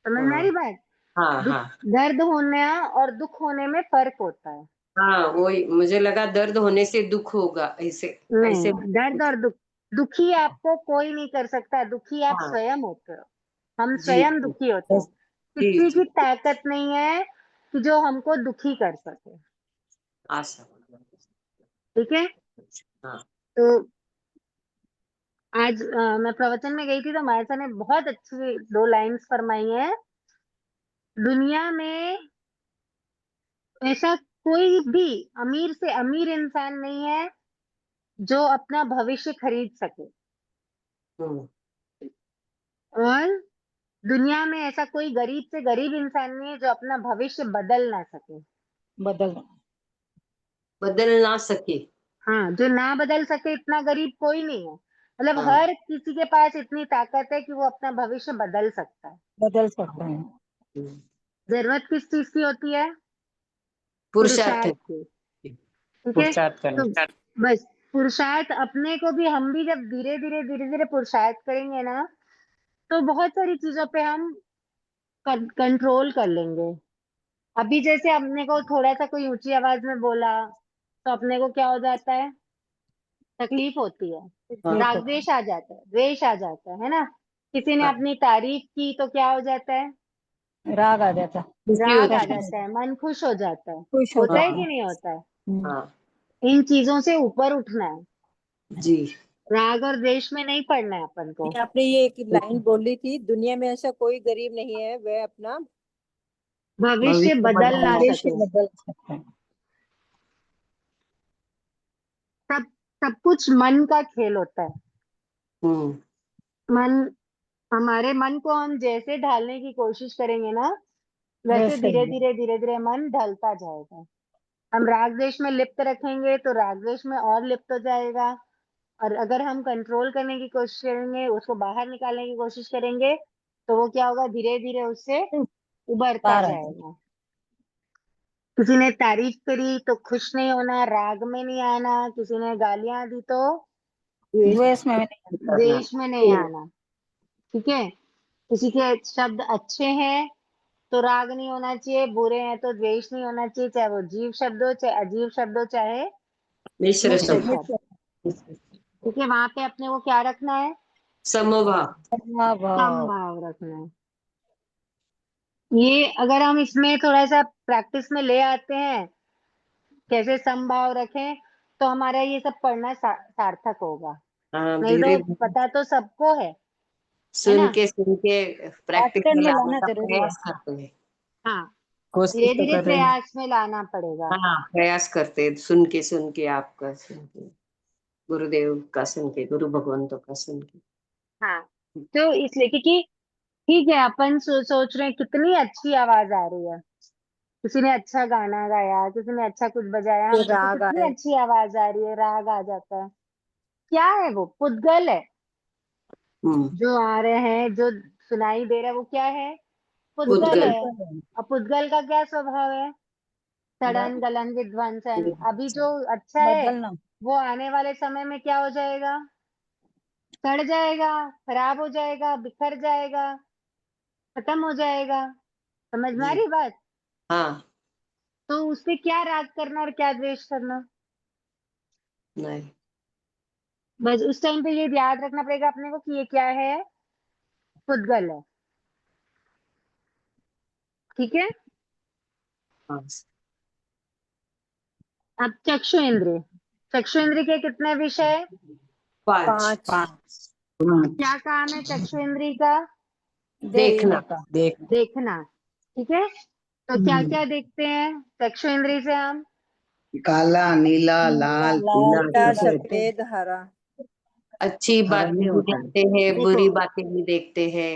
समझ में आ हाँ रही बात? हाँ दुख, हाँ दर्द होना और दुख होने में फर्क होता है। हाँ वही मुझे लगा दर्द होने से दुख होगा, ऐसे ऐसे। नहीं, दर्द और दुख, दुखी आपको कोई नहीं कर सकता, दुखी आप हाँ स्वयं होते हो। हम जी स्वयं जी दुखी होते हैं। जी किसी जी। की ताकत नहीं है कि जो हमको दुखी कर सके, आशा। ठीक है। हाँ तो आज मैं प्रवचन में गई थी, तो माया ने बहुत अच्छी 2 लाइन्स फरमाई है। दुनिया में ऐसा कोई भी अमीर से अमीर इंसान नहीं है जो अपना भविष्य खरीद सके, हम्म। और दुनिया में ऐसा कोई गरीब से गरीब इंसान नहीं है जो अपना भविष्य बदल ना सके। बदल। बदल ना सके। हाँ, जो ना बदल सके इतना गरीब कोई नहीं है। मतलब हाँ हर किसी के पास इतनी ताकत है कि वो अपना भविष्य बदल सकता है। बदल सकते हैं। हम्म। जरूरत किस चीज की होती है? पुरुषार्थ पुरुषार्थ की, ठीक है। पुरुषार्थ करना। तो बस पुरुषार्थ अपने को भी, हम भी जब धीरे धीरे पुरुषार्थ करेंगे ना, तो बहुत सारी चीजों पे हम कंट्रोल कर लेंगे। अभी जैसे अपने को थोड़ा सा कोई ऊंची आवाज में बोला, तो अपने को क्या हो जाता है? तकलीफ होती है, ये राग तो द्वेष आ जाता है, द्वेष आ जाता है ना। किसी ने हाँ अपनी तारीफ की तो क्या हो जाता है? राग आ जाता। खुशी राग आ होती है। जाता है, मन खुश हो जाता है। खुश होता होता है है। कि नहीं होता है? हाँ इन चीजों से ऊपर उठना है, जी। राग और द्वेष में नहीं पड़ना है अपन को। आपने ये एक लाइन बोली थी, दुनिया में ऐसा कोई गरीब नहीं है वह अपना भविष्य भविष्य बदल ना बदलना। भविष्य सके। बदल सकते हैं। सब कुछ मन का खेल होता है। मन, हमारे मन को हम जैसे ढालने की कोशिश करेंगे ना, वैसे वैसे धीरे ही। धीरे धीरे धीरे मन ढलता जाएगा। हम राग द्वेष में लिप्त रखेंगे तो राग द्वेष में और लिप्त हो जाएगा, और अगर हम कंट्रोल करने की कोशिश करेंगे, उसको बाहर निकालने की कोशिश करेंगे, तो वो क्या होगा, धीरे धीरे उससे उभरता बाहर आ जाएगा। किसी ने तारीफ करी तो खुश नहीं होना, राग में नहीं आना। किसी ने गालियां दी तो द्वेष में नहीं करना। द्वेष में नहीं आना। ठीक है, किसी के शब्द अच्छे हैं तो राग नहीं होना चाहिए, बुरे हैं तो द्वेष नहीं होना चाहिए, चाहे वो जीव शब्द हो, चाहे अजीव शब्द हो, चाहे मिश्र मिश्र शब्द, शब्द। ठीक है, वहां पे अपने को क्या रखना है, समभाव। समभाव रखना है। ये अगर हम इसमें थोड़ा सा प्रैक्टिस में ले आते हैं, कैसे समभाव रखें, तो हमारा ये सब पढ़ना सार्थक होगा। हाँ, नहीं धीरे तो पता तो सबको है सुन ना। के प्रैक्टिस आचरण में में लाने लाना का जरूरी है। प्रयास करते हैं। हाँ, कोशिश धीरे तो धीरे कर रहे हैं। प्रयास में लाना पड़ेगा। हाँ, प्रयास करते हैं, सुन के आपका सुन के, गुरुदेव का सुन के, गुरु भगवंतों का सुन के। हाँ, तो इसलिए क्योंकि ठीक है, अपन सोच रहे हैं कितनी अच्छी आवाज आ रही है, किसी ने अच्छा गाना गाया, किसी ने अच्छा कुछ बजाया, ये हमको तो राग कितनी आए। अच्छी आवाज आ रही है, राग आ जाता है। क्या है वो, पुद्गल है हम्म, जो आ रहे हैं, जो सुनाई दे रहा है, वो क्या है, पुद्गल पुद्गल। है। और पुद्गल का क्या स्वभाव है, सड़न गलन विध्वंसन। अभी जो अच्छा है बदलना। वो आने वाले समय में क्या हो जाएगा, सड़ जाएगा, खराब हो जाएगा, बिखर जाएगा, खत्म हो जाएगा। समझ में आ जी, रही बात। हाँ, तो उससे क्या राग करना और क्या द्वेष करना, नहीं, बस उस टाइम पे ये याद रखना पड़ेगा अपने को कि ये क्या है, पुद्गल है। ठीक है। हाँ, अब चक्षु इंद्रिय, चक्षु इंद्रिय के कितने विषय, 5। 5 क्या काम है चक्षु इंद्रिय का, देखना, का। देखना। ठीक है, तो क्या क्या देखते हैं चक्षु इंद्रिय से हम, काला नीला लाल लाल, पीला सफेद। सफेद, हरा। अच्छी हरा बातें नहीं भी होता है, देखते हैं, देखो बुरी बातें भी देखते हैं।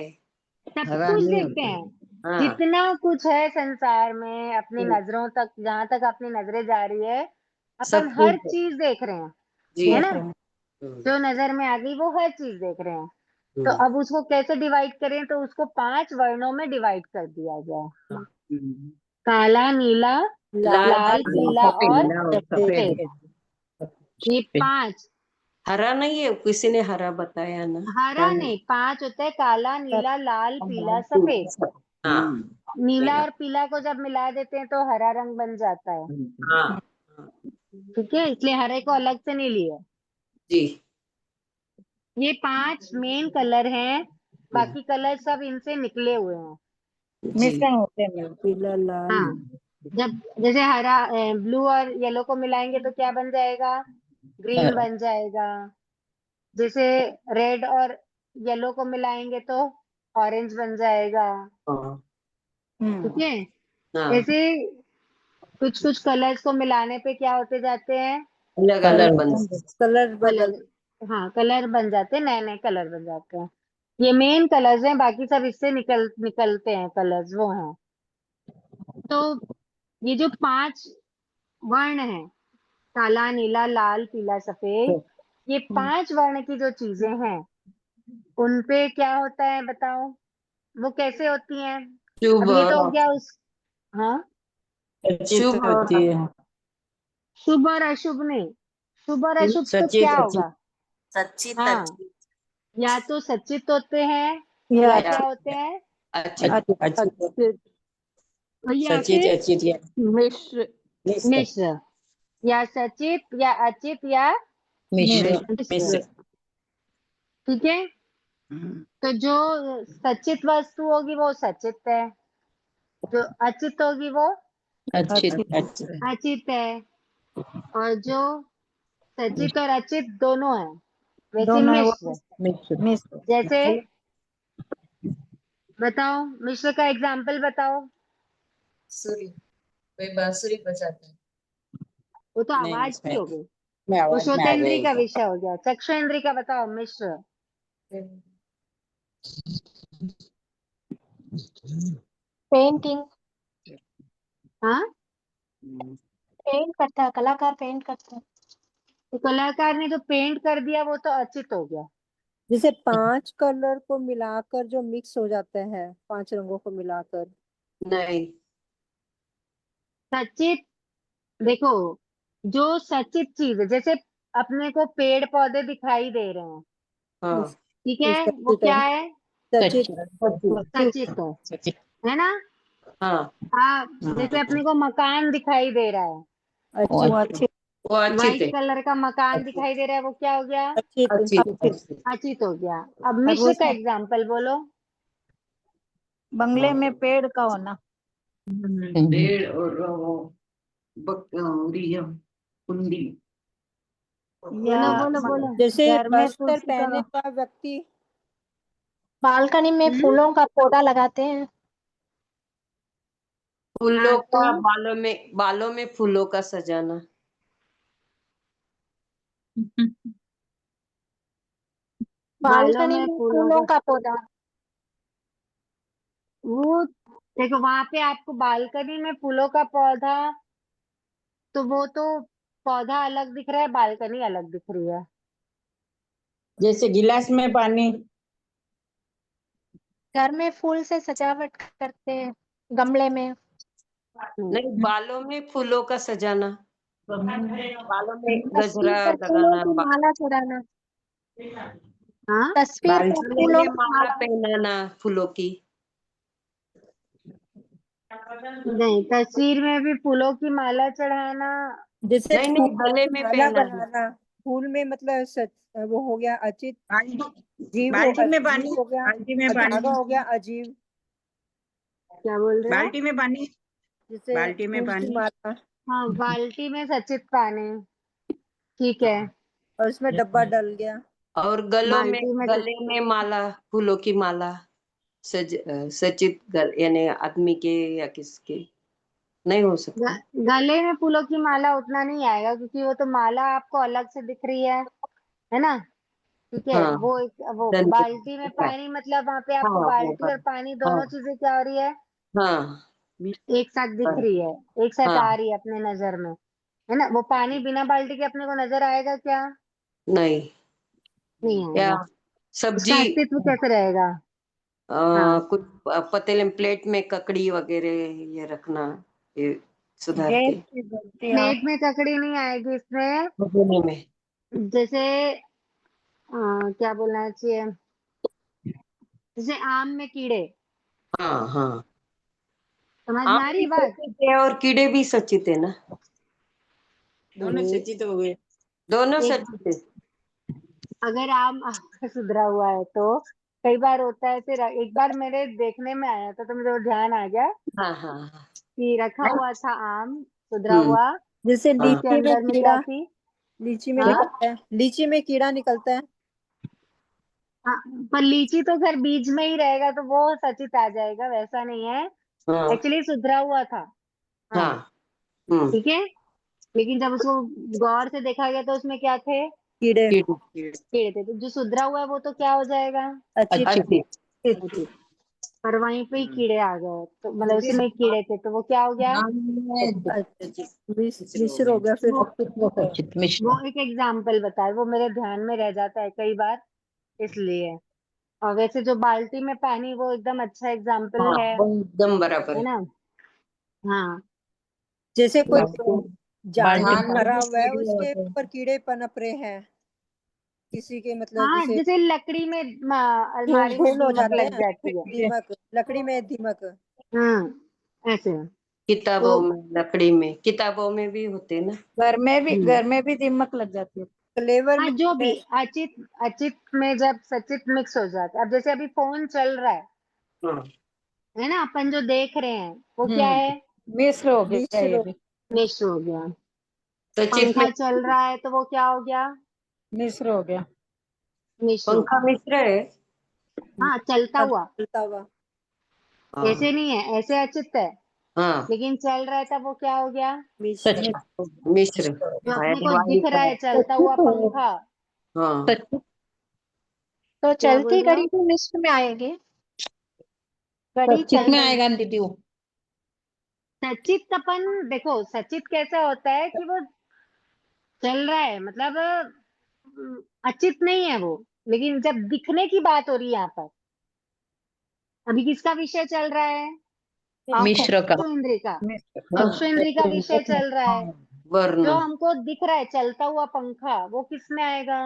सब हरा कुछ नहीं देखते होता है। हैं, हाँ, जितना कुछ है संसार में, अपनी नजरों तक, जहां तक अपनी नजरें जा रही है, अपन सब हर कुछ है। चीज देख रहे हैं, जी, है देख ना। रहे हैं। जो नजर में आ गई वो हर चीज देख रहे हैं। तो हम्म, अब उसको कैसे डिवाइड करें, तो उसको 5 वर्णों में डिवाइड कर दिया गया है, हम्म, काला, नीला, लाल, लाल, पीला, पीला सफेद। और पीला और सफेद। सफेद। सफेद। ये 5, हरा नहीं है, किसी ने हरा बताया ना। हरा नहीं, 5 होता है, काला, नीला, लाल, पीला, सफेद। हाँ, नीला और पीला को जब मिला देते हैं तो हरा रंग बन जाता है। हाँ, हाँ, ठीक है, इसलिए हरे को अलग से नहीं लिया। जी, ये 5 मेन कलर हैं, बाकी कलर सब इनसे निकले हुए हैं। जी, मिश्रण होते हैं, पीला, लाल। हाँ, जब जैसे हरा, ब्लू और येलो को मिलाएंगे तो क्या बन जाएगा, ग्रीन बन जाएगा। जैसे रेड और येलो को मिलाएंगे तो ऑरेंज बन जाएगा। हाँ, ठीक है, हाँ, ऐसे कुछ कुछ कलर्स को मिलाने पे क्या होते जाते हैं, अलग अलग बन कलर बदल। अलग, हाँ कलर बन जाते हैं, नए नए कलर बन जाते हैं। ये मेन कलर्स हैं, बाकी सब इससे निकलते हैं कलर्स, वो हैं। तो ये जो 5 वर्ण हैं, काला, नीला, लाल, पीला, सफेद, ये 5 वर्ण की जो चीजें हैं, उन पे क्या होता है बताओ, वो कैसे होती हैं। शुभ अब ये तो हो और गया उस, हाँ, शुभ होती है। शुभ और अशुभ नहीं, शुभ और अशुभ तो सचित क्या अच्छी होगा, सच्चित, हाँ, या तो सचित होते हैं, या या क्या होते हैं, अच्छी, या सचित फिर अचित या मिश्र। मिश्र, या सचित या अचित या मिश्र मिश्र। ठीक है, तो जो सचित वस्तु होगी वो सचित है, जो अचित होगी वो अच्छी अच्छी अचित है, और जो सचित और अचित दोनों है, वैसे दोनों है वो मिश्र। मिश्र। जैसे बताओ, मिश्र का एग्जाम्पल बताओ। बांसुरी, कोई बांसुरी बजाता है। वो तो नहीं आवाज की इसमें हो गई, में वो आवाज में आ श्रोतेंद्री का जाएगा। विषय हो गया। चक्षुरेंद्री का बताओ मिश्र। पेंटिंग, हाँ, पेंट करता है, कलाकार पेंट करता है। तो कलाकार ने जो पेंट कर दिया वो तो अचित हो गया। जैसे 5 कलर को मिलाकर जो मिक्स हो जाते हैं, 5 रंगों को मिलाकर। नहीं, सचित, देखो जो सचित चीज है, जैसे अपने को पेड़ पौधे दिखाई दे रहे हैं, हाँ ठीक है, वो सचित क्या है, है? सचित सचित है ना? हाँ, हाँ, जैसे अपने को मकान दिखाई दे रहा है, अचित वो अच्छी व्हाइट थे। कलर का मकान दिखाई दे रहा है, वो क्या हो गया? अचित अच्छी अचित हो गया। अब वो मिश्र का एग्जाम्पल बोलो। बंगले में पेड़ का होना। पेड़ और वो कुंडी। या बोलो बोलो। जैसे घर में वस्त्र तुलसी पहने का हुआ व्यक्ति। बालकनी में फूलों का पौधा लगाते हैं। फूलों तो का बालों में फूलों का सजाना। बालों बालकनी में में फूलों फूलों का, का पौधा। वो देखो वहां पे आपको बालकनी में फूलों का पौधा, तो वो तो पौधा अलग दिख रहा है, बालकनी अलग दिख रही है। जैसे गिलास में पानी। घर में फूल से सजावट करते हैं, गमले में। नहीं, बालों में फूलों का सजाना, बालों में तस्वीर गजरा पर फूलों लगाना, की माला चढ़ाना। हाँ, तस्वीर पर गले फूलों में की माला माला। पहनाना फूलों की। नहीं, तस्वीर में भी फूलों की माला चढ़ाना। जैसे नहीं फूल नहीं, गले की में माला पहनाना। बनाना। फूल में मतलब वो हो गया अचित, बाल्टी में पानी, जीव हो गया, बाल्टी में धागा पानी, हो गया अजीब। क्या बोल रहे हो? बाल्टी में पानी, जैसे बाल्टी में फूल की पानी। माला हाँ, बाल्टी में सचित पानी, ठीक है। और उसमें डब्बा डल गया। और बाल्टी में तो गले में माला, फूलों की माला सचित यानी आदमी के या किसके नहीं हो सकता। गले में फूलों की माला उतना नहीं आएगा, क्योंकि वो तो माला आपको अलग से दिख रही है ना? ठीक है, हाँ, वो डन बाल्टी में पानी, मतलब वहां पे आपको हाँ वो बाल्टी हाँ और पानी हाँ दोनों चीजें क्या हो रही है? हाँ एक साथ दिख रही है, एक साथ हाँ, आ रही है अपने नजर में, है ना? वो पानी बिना बाल्टी के अपने को नजर आएगा क्या? नहीं, नहीं या आएगा। उसका सब्जी, अस्तित्व कैसे रहेगा? हाँ, कुछ पतीले प्लेट में ककड़ी वगैरह ये रखना, ये सुधार गैस के की बत्ती। प्लेट में ककड़ी नहीं आएगी इसमें। भगोने में। जैसे क्या बोलना चाहिए, जैसे आम में कीड़े, हाँ हाँ, समझ में आम आ रही भी है बात? सचित है और कीड़े भी सचित है ना, दोनों सचित हो गए। दोनों एक, सचित है। अगर आम आपका सुधरा हुआ है तो कई बार होता है, फिर एक बार मेरे देखने में आया था तो मुझे वो ध्यान आ गया हाँ हाँ हाँ, कि रखा हुआ था आम सुधरा हम्म, हुआ, जैसे हाँ उसके लीची में अंदर में क्या कीड़ा, थी? लीची में हाँ, निकलता है, लीची में कीड़ा निकलता है। हाँ, पर लीची तो खैर बीज में ही रहेगा तो वो सचित आ जाएगा, वैसा नहीं है। हाँ एक्चुअली सुधरा हुआ था। हाँ, हाँ, हम्म, ठीक है, लेकिन जब उसको गौर से देखा गया तो उसमें क्या थे? कीड़े कीड़े, कीड़े थे। तो जो सुधरा हुआ है वो तो क्या हो जाएगा? अचित अच्छी, अचित। पर वहीं पे ही कीड़े आ गए, तो मतलब उसी में कीड़े थे, तो वो क्या हो गया? मिश्र हो गया फिर। सचित मिश्र। वो एक एग्जाम्पल बताए, वो मेरे ध्यान में रह जाता है कई बार, इसलिए। और वैसे जो बाल्टी में पानी, वो एकदम अच्छा एग्जाम्पल हाँ वो एकदम बराबर है है। ना? हाँ, जैसे कोई बाल्टी धान भरा हुआ है, में उसके ऊपर कीड़े पनप रहे हैं, किसी के मतलब हाँ, जैसे जैसे लकड़ी में अलमारी में घून हो दीमक जाते लग हैं, जाती है। दीमक, लकड़ी में दीमक। हाँ, ऐसे। किताबों तो में, लकड़ी में, किताबों में भी होते हैं ना। हम्म, घर में भी दीमक लग जाती है। फ्लेवर हाँ, में जो भी अचित, अचित में जब सचित मिक्स हो जाता है, अब जैसे अभी फोन चल रहा हाँ, है ना, अपन जो देख रहे हैं वो क्या है? मिश्र हो गया ये मिश्र भी। मिक्स हो गया। सचित में पंखा चल रहा है तो वो क्या हो गया? मिश्र हो गया। मिक्स हो पंखा गया। मिश्र है। हाँ, चलता हुआ, चलता हुआ। हाँ ऐसे नहीं है, ऐसे अचित है। हाँ लेकिन चल रहा है तब वो क्या हो गया? सच मिश्र जो अपने यानी को वायु दिख रहा है चलता हुआ पंखा, हाँ सच तो क्या बोल चलती रहे हो? घड़ी तो मिश्र में आएगी। घड़ी सचित चल में रही। आएगा दीदी वो। सचित अपन देखो, सचित कैसा होता है कि वो चल रहा है, मतलब अचित नहीं है वो। लेकिन जब दिखने की बात हो रही है यहाँ पर, अभी किसका विषय चल रहा है? मिश्र का। चक्षुइंद्रिय का। हाँ चक्षुइंद्रिय का विषय चल रहा है। वर्ण जो हमको दिख रहा है चलता हुआ पंखा, वो किस में आएगा?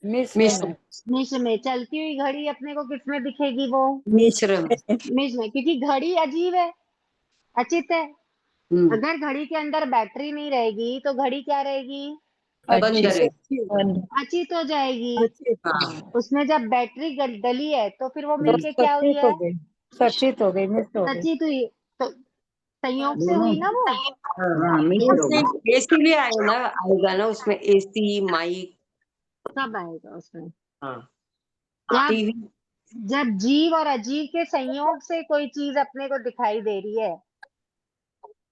मिश्र मिश्र में। चलती हुई घड़ी अपने को किस में दिखेगी? वो मिश्र मिश्र में, क्योंकि घड़ी अजीब है, अचित है। अगर घड़ी के अंदर बैटरी नहीं रहेगी तो घड़ी क्या रहेगी? बंद है अचित हो जाएगी। हाँ उसमें जब बैटरी डली है तो फिर वो मिलके क्या हुई है? सचित हो गई, मिश्र हो गई। सचित हुई। तो संयोग से हुई ना वो। हाँ, मिश्र हो गई। इसीलिए आएगा ना उसमें एसी माइक सब आएगा उसमें। हाँ जब टीवी जब जीव और अजीव के संयोग से कोई चीज अपने को दिखाई दे रही है,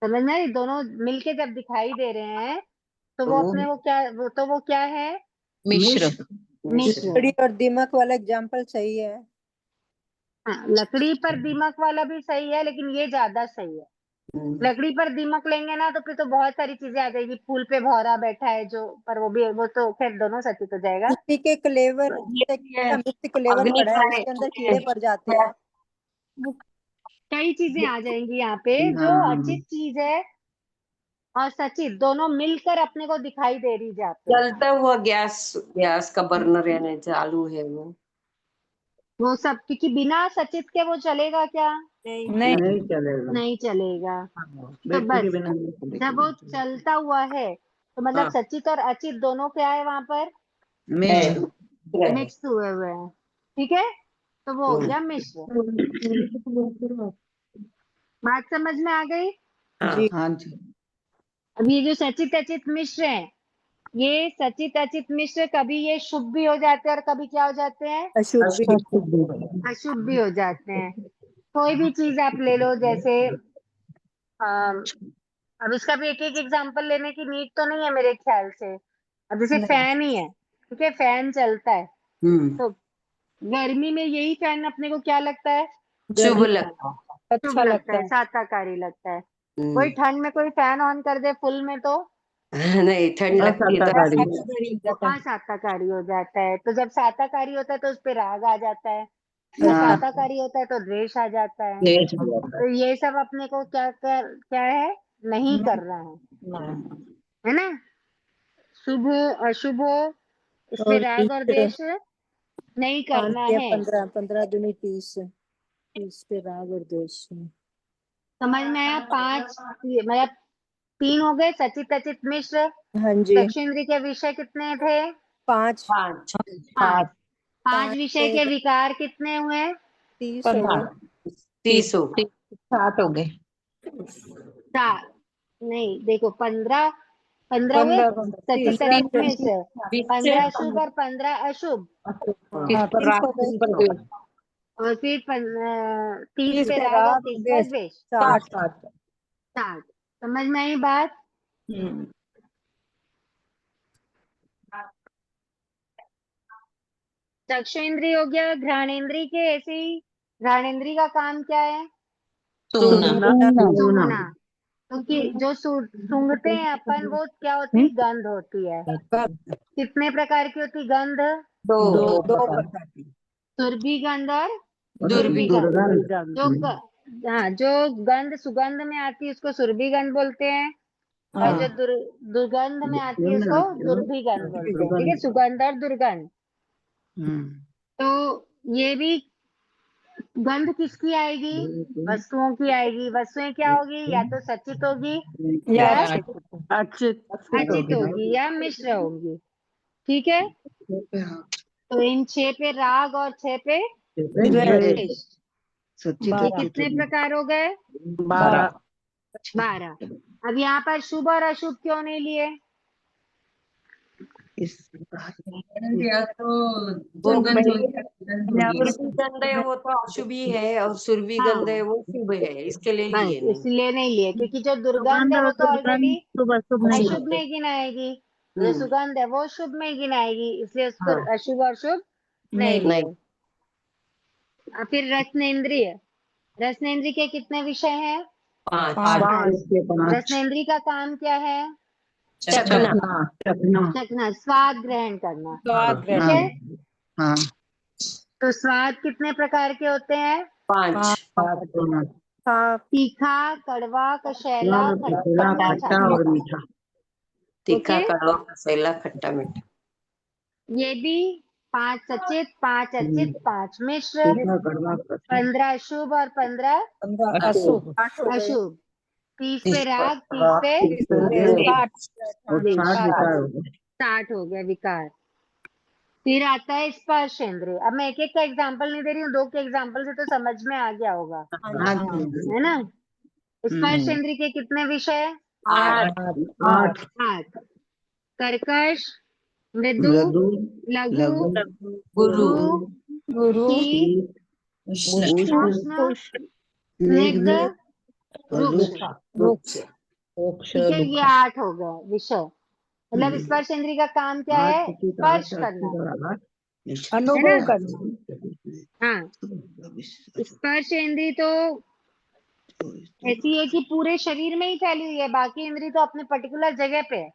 समझ में आई? दोनों मिलके जब दिखाई दे रहे हैं तो वो अपने वो क्या है? मिश्र मिश्र। लकड़ी और दिमाग वाला एग्जाम्पल सही है। हाँ, लकड़ी पर दीमक वाला भी सही है, लेकिन ये ज्यादा सही है। लकड़ी पर दीमक लेंगे ना तो फिर तो बहुत सारी चीजें आ जाएगी। फूल पे भौरा बैठा है जो, पर वो तो खैर दोनों सचित हो जाएगा। मिट्टी के क्लेवर, मिट्टी क्लेवर अग्नि पड़ा है, खाने उसके अंदर कीड़े पड़ जाते हैं। वो कई चीजें आ जाएंगी यहाँ पे जो अचित चीज है और सचित, दोनों मिलकर अपने को दिखाई दे रही जाते हैं। जलता हुआ गैस का बर्नर यानी चालू है वो सब, क्योंकि बिना सचित के वो चलेगा क्या? नहीं चलेगा। नहीं चलेगा। तो बैटरी के बस बिना नहीं चलेगा। जब वो चलता हुआ है तो मतलब हाँ। सचित और अचित दोनों क्या है वहां पर? मिश्र। मिक्स हुए हुए हैं। ठीक है, तो वो हो गया मिश्र। बात समझ में आ गई? जी। हाँ जी। अब ये जो सचित अचित मिश्र है, ये सचित अचित मिश्र कभी ये शुभ भी हो जाते हैं और कभी क्या हो जाते हैं? अशुभ भी। अशुभ भी हो जाते हैं। कोई भी चीज आप ले लो, जैसे अब इसका भी एक एक एग्जांपल लेने की नीड तो नहीं है मेरे ख्याल से। अब जैसे नहीं। फैन ही है, ठीक है, फैन चलता है हम्म तो गर्मी में यही फैन अपने को क्या लगता है? शुभ लगता शुभ लगता है, साताकारी लगता है। कोई ठंड में कोई फैन ऑन कर दे फुल में तो नहीं ठंड लगती है तो असाताकारी हो जाता है। तो जब साताकारी होता है तो उस पे राग आ जाता है, जब साताकारी होता है तो द्वेष आ जाता है। तो ये सब अपने को क्या है? नहीं करना है ना? शुभ अशुभ हो, इसमें और राग और द्वेष नहीं करना है। 15 15 दूनी 30, 30 पे राग और द्वेष। समझ में आया? 5 मतलब 3 हो गए, सचित अचित मिश्र। हाँ जी। दक्षिण के विषय कितने थे? 5 5 5 5 विषय के विकार कितने हुए? 30 हो गए। 30 हो 7 हो गए। 4 नहीं, देखो 15 हुए सचित अचित मिश्र। 15 शुभ और 15 अशुभ, और फिर 30 पे राग और 30 पे द्वेष, 60। समझ में आई बात? चक्षु इंद्रिय हो गया। घ्राणेन्द्रिय के ऐसे ही, घ्राणेन्द्रिय का काम क्या है? सूंघना। क्योंकि जो सूंघते हैं अपन, वो क्या होती है? गंध होती है। कितने प्रकार की होती गंध? 2 सुरभि गंध और दुर्भी गंध। जो गंध सुगंध में आती है उसको सुरभि गंध बोलते हैं, और जो दुर्गंध में आती है उसको दुर्भि गंध बोलते हैं। ठीक है, सुगंध और दुर्गंध। तो ये भी गंध किसकी आएगी? वस्तुओं की आएगी। वस्तुएं क्या होगी? या तो सचित होगी या अचित होगी या मिश्र होगी। ठीक है, तो इन 6 पे राग और 6 पे द्वेष। ये कितने प्रकार हो गए? 12। अब यहाँ पर शुभ और अशुभ क्यों नहीं लिए? इस या तो वो दुर्गंध हो गया, दुर्गंध होगी। सुरभि गंध है वो तो अशुभी है, और सुरभि हाँ। गंध है वो शुभ है, इसके लिए बस लिए नहीं। इसलिए नहीं लिए, क्योंकि जो दुर्गंध है वो तो ऑलरेडी शुभ अशुभ नहीं अशुभ में गिनाएगी, जो हम्म, सुगंध है वो शुभ में गिनाएगी, इसलिए उसको हाँ। अशुभ और शुभ नहीं नहीं। लिए। और फिर रत्नेंद्रिय, रत्नेंद्रिय के कितने विषय हैं? 5 रत्नेंद्रिय का काम क्या है? चखना। चखना, स्वाद ग्रहण करना। स्वाद ठीक ग्रहण। है, हाँ तो स्वाद कितने प्रकार के होते हैं? 5 हाँ, तीखा, कड़वा, कशैला, खट्टा, खट्टा मीठा। और मीठा। तीखा, ओके? कड़वा, कसेला, खट्टा, मीठा। ये भी 5 सचित, 5 अचित, 5 मिश्र, 15 शुभ और 15 अशुभ अशुभ, 30 पे राग, 30 पे द्वेष, 60 हो गया विकार। फिर आता है स्पर्श इंद्रिय। अब मैं एक एक का एग्जाम्पल नहीं दे रही हूँ, 2 के एग्जाम्पल से तो समझ में आ गया होगा, है ना? स्पर्श इंद्रिय के कितने विषय? 8 8। कर्कश, मृदु, लघु, गुरु, गुरु, शीत, उष्ण, स्निग्ध, रुक्ष। ठीक है, ये 8 हो गए विषय। मतलब स्पर्श इंद्रिय का काम क्या है? स्पर्श करना, अनुभव करना। हाँ। स्पर्श इंद्रिय तो ऐसी है कि पूरे शरीर में ही फैली हुई है, बाकी इंद्रिय तो अपने पर्टिकुलर जगह पे है,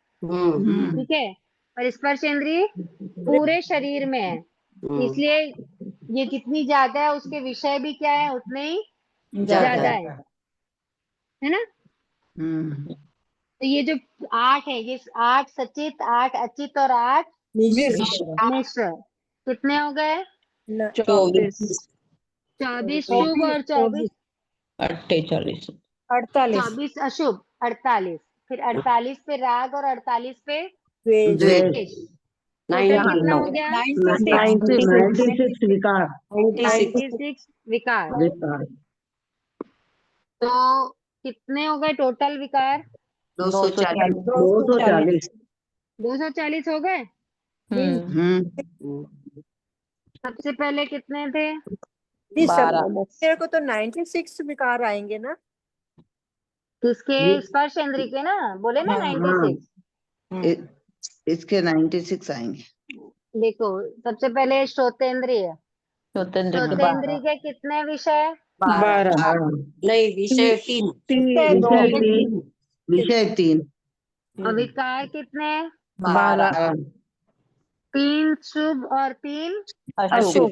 ठीक है, पर स्पर्श इंद्रिय पूरे शरीर में है, इसलिए ये जितनी ज्यादा है उसके विषय भी क्या है, उतने ही ज्यादा है ना? तो ये जो 8 है, ये 8 सचित, 8 अचित और 8 मिश्र, कितने हो गए? 24 24 शुभ और 24 48 24 अशुभ, 48, फिर 48 पे राग और 48 पे द्वेष। द्वेष। टोटल कितना हो गया? 96 विकार 96 विकार। तो कितने हो गए टोटल विकार? 240। 240 हो गए। सबसे पहले कितने थे? मेरे को तो 96 विकार आएंगे ना? किसके? स्पर्श इंद्रिय के ना, बोले ना 96। इसके 96 आएंगे। देखो, सबसे पहले श्रोतेंद्रिय, श्रोतेंद्रिय के कितने विषय? 12 नहीं, विषय 3। विषय 3 और विकार कितने? 12 3 शुभ और 3 अशुभ।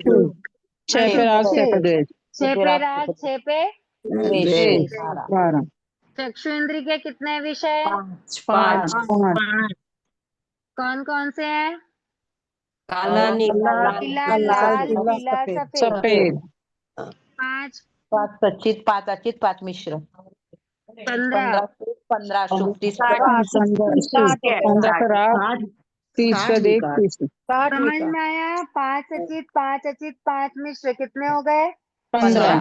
6 पे राग 6 पे द्वेष 6 पे राग, 6 पे द्वेष 12 चक्षु इंद्रिय के कितने विषय? 5 कौन कौन से हैं? काला, नीला, पीला, लाल, लाल, पीला, पीला, सफेद। सफेद 5 5 सचित 5 अचित 5 मिश्र 15 15 शुभ 30 समझ में आया? 5 अचित, 5 अचित, 5 मिश्र, कितने हो गए? 15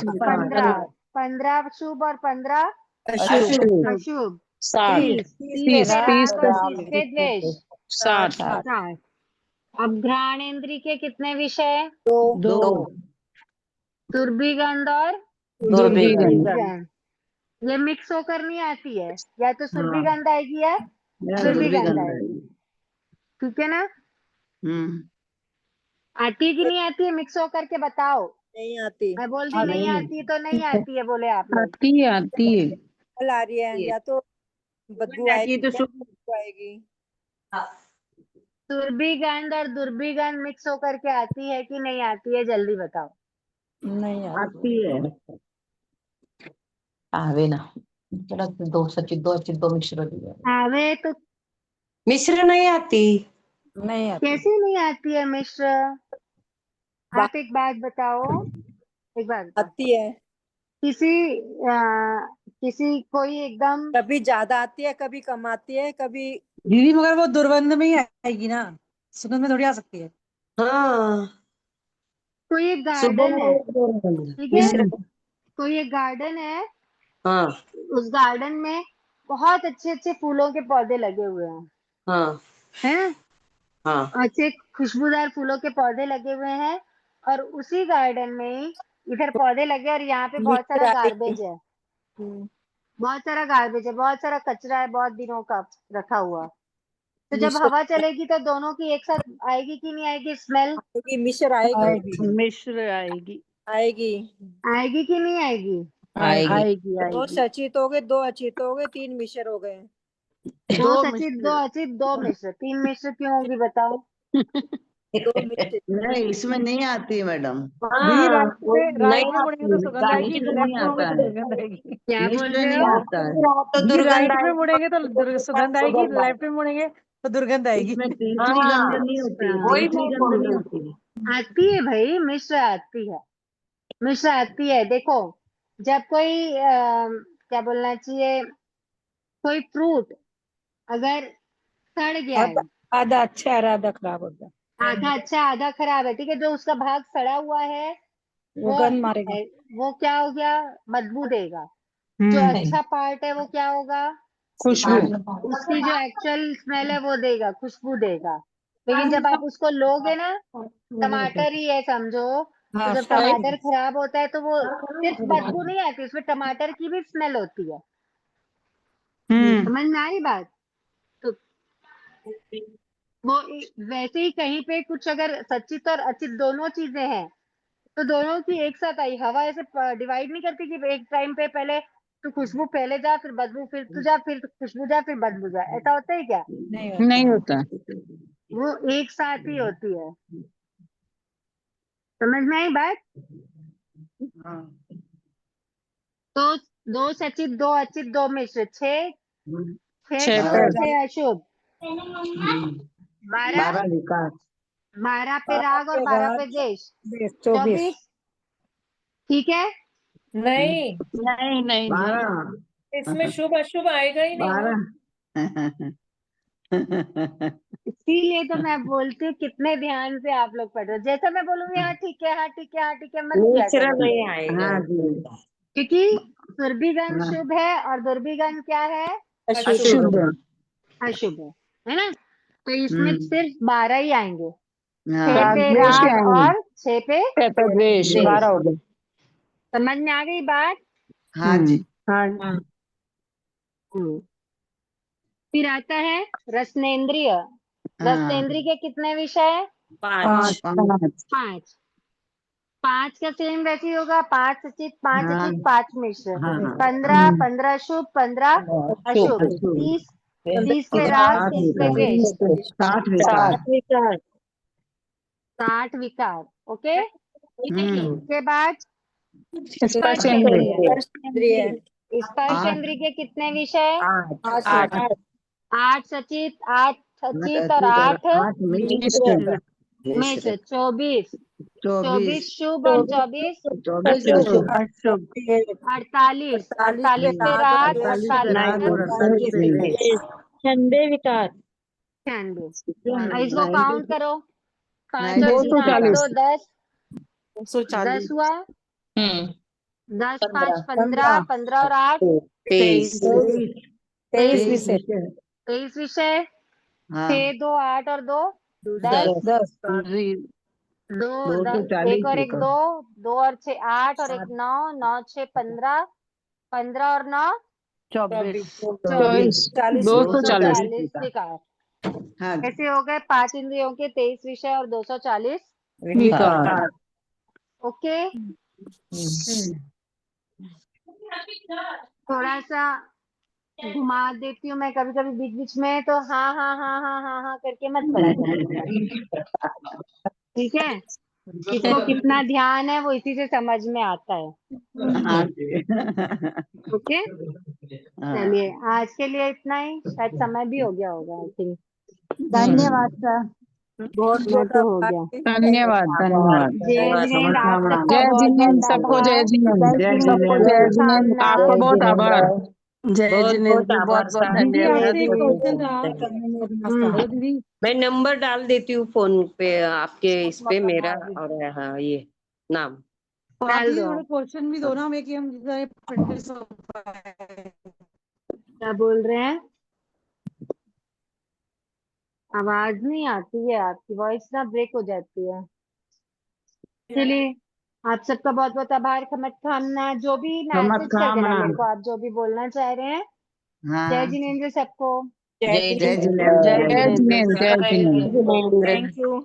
15 शुभ और 15 अशुभ अशुभ। 60 30 पे राग और 30 पे द्वेष। 60 60। अब घ्राण इंद्रिय के कितने विषय? 2 सुरभिगंध और दुर्भिगंध ये मिक्स होकर नहीं आती है, या तो सुरभिगंध आएगी या दुर्भिगंध आएगी, ठीक है ना? आती है कि नहीं आती है? मिक्स होकर के बताओ। नहीं आती। मैं बोल दी नहीं आती तो नहीं आती है, बोले आप लोग। आती है कल आ रही है, या तो बदबू आएगी या खुशबू आएगी। सुरभिगंध और दुर्भिगंध मिक्स होकर के आती है कि नहीं आती है? जल्दी बताओ। नहीं आती। है आवे ना चलो 2 सचित 2 अचित 2 मिश्र आवे तो मिश्र नहीं आती। नहीं आती। कैसे नहीं आती है मिश्र? आप एक बात बताओ, एक बात बताओ। आती है, किसी कोई एकदम कभी ज्यादा आती है, कभी कम आती है, कभी। दीदी मगर वो दुर्गंध में ही आएगी ना, सुगंध में थोड़ी आ सकती है। हाँ, कोई एक गार्डन है, ठीक है, कोई एक गार्डन है, हाँ, उस गार्डन में बहुत अच्छे अच्छे फूलों के पौधे लगे हुए हैं, हाँ, हैं? हाँ अच्छे खुशबूदार फूलों के पौधे लगे हुए हैं और उसी गार्डन में ही इधर पौधे लगे और यहाँ पे बहुत सारा मिश्र आएगी। गार्बेज है, हम्म, बहुत सारा गार्बेज है, बहुत सारा कचरा है, बहुत दिनों का रखा हुआ। तो जब मिश्र हवा चलेगी तो दोनों की एक साथ आएगी कि नहीं आएगी स्मेल? आएगी, मिश्र आएगी, मिश्र आएगी आएगी। आएगी कि नहीं आएगी? आएगी। आएगी दो आएगी सचित हो गए, 2 अचित हो गए, 3 मिश्र हो गए। दो दो सचित, दो मिश्र अचित, 2 मिश्र, 3 मिश्र क्यों होगी बताओ? 2 मिश्र। नहीं, इसमें नहीं आती है मैडम। दीदी हाँ वो राइट नहीं में मुड़ेंगे तो आती, सुगंध आएगी, मिश्र लेफ्ट नहीं में होंगे आता तो है, दुर्गंध आएगी। क्या बोल मिश्र रहे नहीं हो? आता है। तो दीदी दुर्गंध राइट में आएगी, मुड़ेंगे तो सुगंध आएगी, सुगंध लेफ्ट में मुड़ेंगे तो दुर्गंध आएगी। इसमें तीसरी हाँ गंध नहीं होती है, वही तीसरी मैं गंध बोल नहीं रही होती थी। है। आती है भाई, मिश्र आती है, मिश्र आती है। देखो जब कोई क्या बोलना चाहिए, कोई फ्रूट अगर सड़ गया है, आधा अच्छा है, आधा खराब होता है, आधा अच्छा आधा खराब है, ठीक है, जो उसका भाग सड़ा हुआ है वो वो गंध मारेगा। वो क्या हो गया, बदबू देगा। जो अच्छा पार्ट है वो क्या होगा, खुशबू। उसकी जो एक्चुअल स्मेल है वो देगा, खुशबू देगा। लेकिन जब आप उसको लोगे ना, टमाटर ही है समझो, तो हाँ जब टमाटर खराब होता है तो वो सिर्फ बदबू नहीं आती, उसमें टमाटर की भी स्मेल होती है। समझ में आई बात? तो वो वैसे ही कहीं पे कुछ अगर सचित और अचित दोनों चीजें हैं तो दोनों की एक साथ आई, हवा ऐसे डिवाइड नहीं करती कि एक टाइम पे पहले तो खुशबू पहले जा, फिर बदबू, फिर तू जा, फिर खुशबू जा, फिर बदबू जा, ऐसा होता है क्या? नहीं होता। वो एक साथ ही होती है। समझ में आई बात? तो 2 सचित, 2 अचित, 2 मिश्र, 6 शुभ, 6 अशुभ, 12 12 विकास। 12 पे राग और 12 पे देश, 24। ठीक है, नहीं, नहीं नहीं 12 इसमें शुभ अशुभ आएगा ही नहीं ना। 12 इसीलिए तो मैं बोलती हूँ कितने ध्यान से आप लोग पढ़ रहे हो। जैसा मैं बोलूंगी हाँ ठीक है, हाँ ठीक है, हाँ ठीक है, मत किया मिश्र करो, नहीं आएगा। हाँ जी। क्योंकि सुरभिगंध हाँ। शुभ है और दुर्भिगंध क्या है, अशुभ। अशुभ है ना? तो इसमें हम्म। सिर्फ 12 ही आएंगे, 6 हाँ पे राग और 6 पे द्वेष देश। 12 हो गए। समझ में आ गई बात? हाँ जी। हम्म। फिर आता है रसनेन्द्रिय। हाँ। रसनेन्द्रिय के कितने विषय? 5 5। 5 का सेम वैसे ही होगा, 5 सचित, 5 हाँ अचित, 5 मिश्र, हाँ 15, 15 शुभ, 15 अशुभ, अशुभ। 30, 30 पे और राग, 60 30 पे विकार। द्वेष, 60 विकार। 60 विकार। ओके, हम्म। उसके बाद स्पर्श स्पर्श इंद्रिय। इंद्रिय। स्पर्श इंद्रिय के कितने विषय? 8 8 सचित, 8 सचित और 8 8 मिश्र। मिश्र, 24। 24 24 शुभ और 24 अशुभ। अशुभ 48, 48 पे राग, 48 पे 48 राग पे और 48 पे द्वेष। छंदे विकार 96। इसको काउंट करो, 5 और 3 8 240। 2 10, 10 हुआ, 10 5 15, 15 और 8 23 23 विषय। 23 विषय, हाँ 6 2 8 और 2 10, 2 एक 240 और एक 2, 2 और 6 8 और एक 9, 9 6 15, 15 और 9 24, 240 विकार। हाँ जी। ऐसे हो गए 5 इंद्रियों के 23 विषय और 240 विकार। ओके। थोड़ा सा घुमा देती हूँ मैं कभी कभी बीच बीच में, तो हाँ हाँ हाँ हाँ हाँ हाँ करके मत पढ़ा करो, ठीक है? इसको कितना ध्यान है वो इसी से समझ में आता है। हाँ जी। ओके, हाँ। चलिए आज के लिए इतना ही, शायद समय भी हो गया होगा आई थिंक। धन्यवाद सर। बहुत मैं बहुत तो हो आभार। गया। धन्यवाद धन्यवाद। जय जिनेंद्र, आप सबका जय बहुत जिनेंद्र, बहुत सबको आभार। जय जिनेंद्र, जय सबको जिनेंद्र। जय जिनेंद्र, शुभकामना। आपका बहुत आभार। जय बहुत जिनेंद्र बहुत जी, बहुत आभार बहुत साहब। दीदी जय आपसे एक क्वेश्चन जिनेंद्र। था। हम्म, दीदी मैं नंबर डाल देती हूँ फोन पे आपके इस पे मेरा, और हाँ ये नाम। आप डाल भी दो थोड़े आप। क्वेश्चन भी दो ना हमें कि हम फिटनेस हो पाए। क्या बोल रहे हैं? आवाज नहीं आती है, आपकी वॉइस ना ब्रेक हो जाती है। चलिए, आप सबका बहुत बहुत आभार। खमत खाना जो भी मैसेज कर देना मेरे को, आप जो भी बोलना चाह रहे हैं। जय हाँ जिनेंद्र सबको। जय जिनेंद्र जय जय जिनेंद्र जिनेंद्र जय जिनेंद्र जिनेंद्र। Thank you.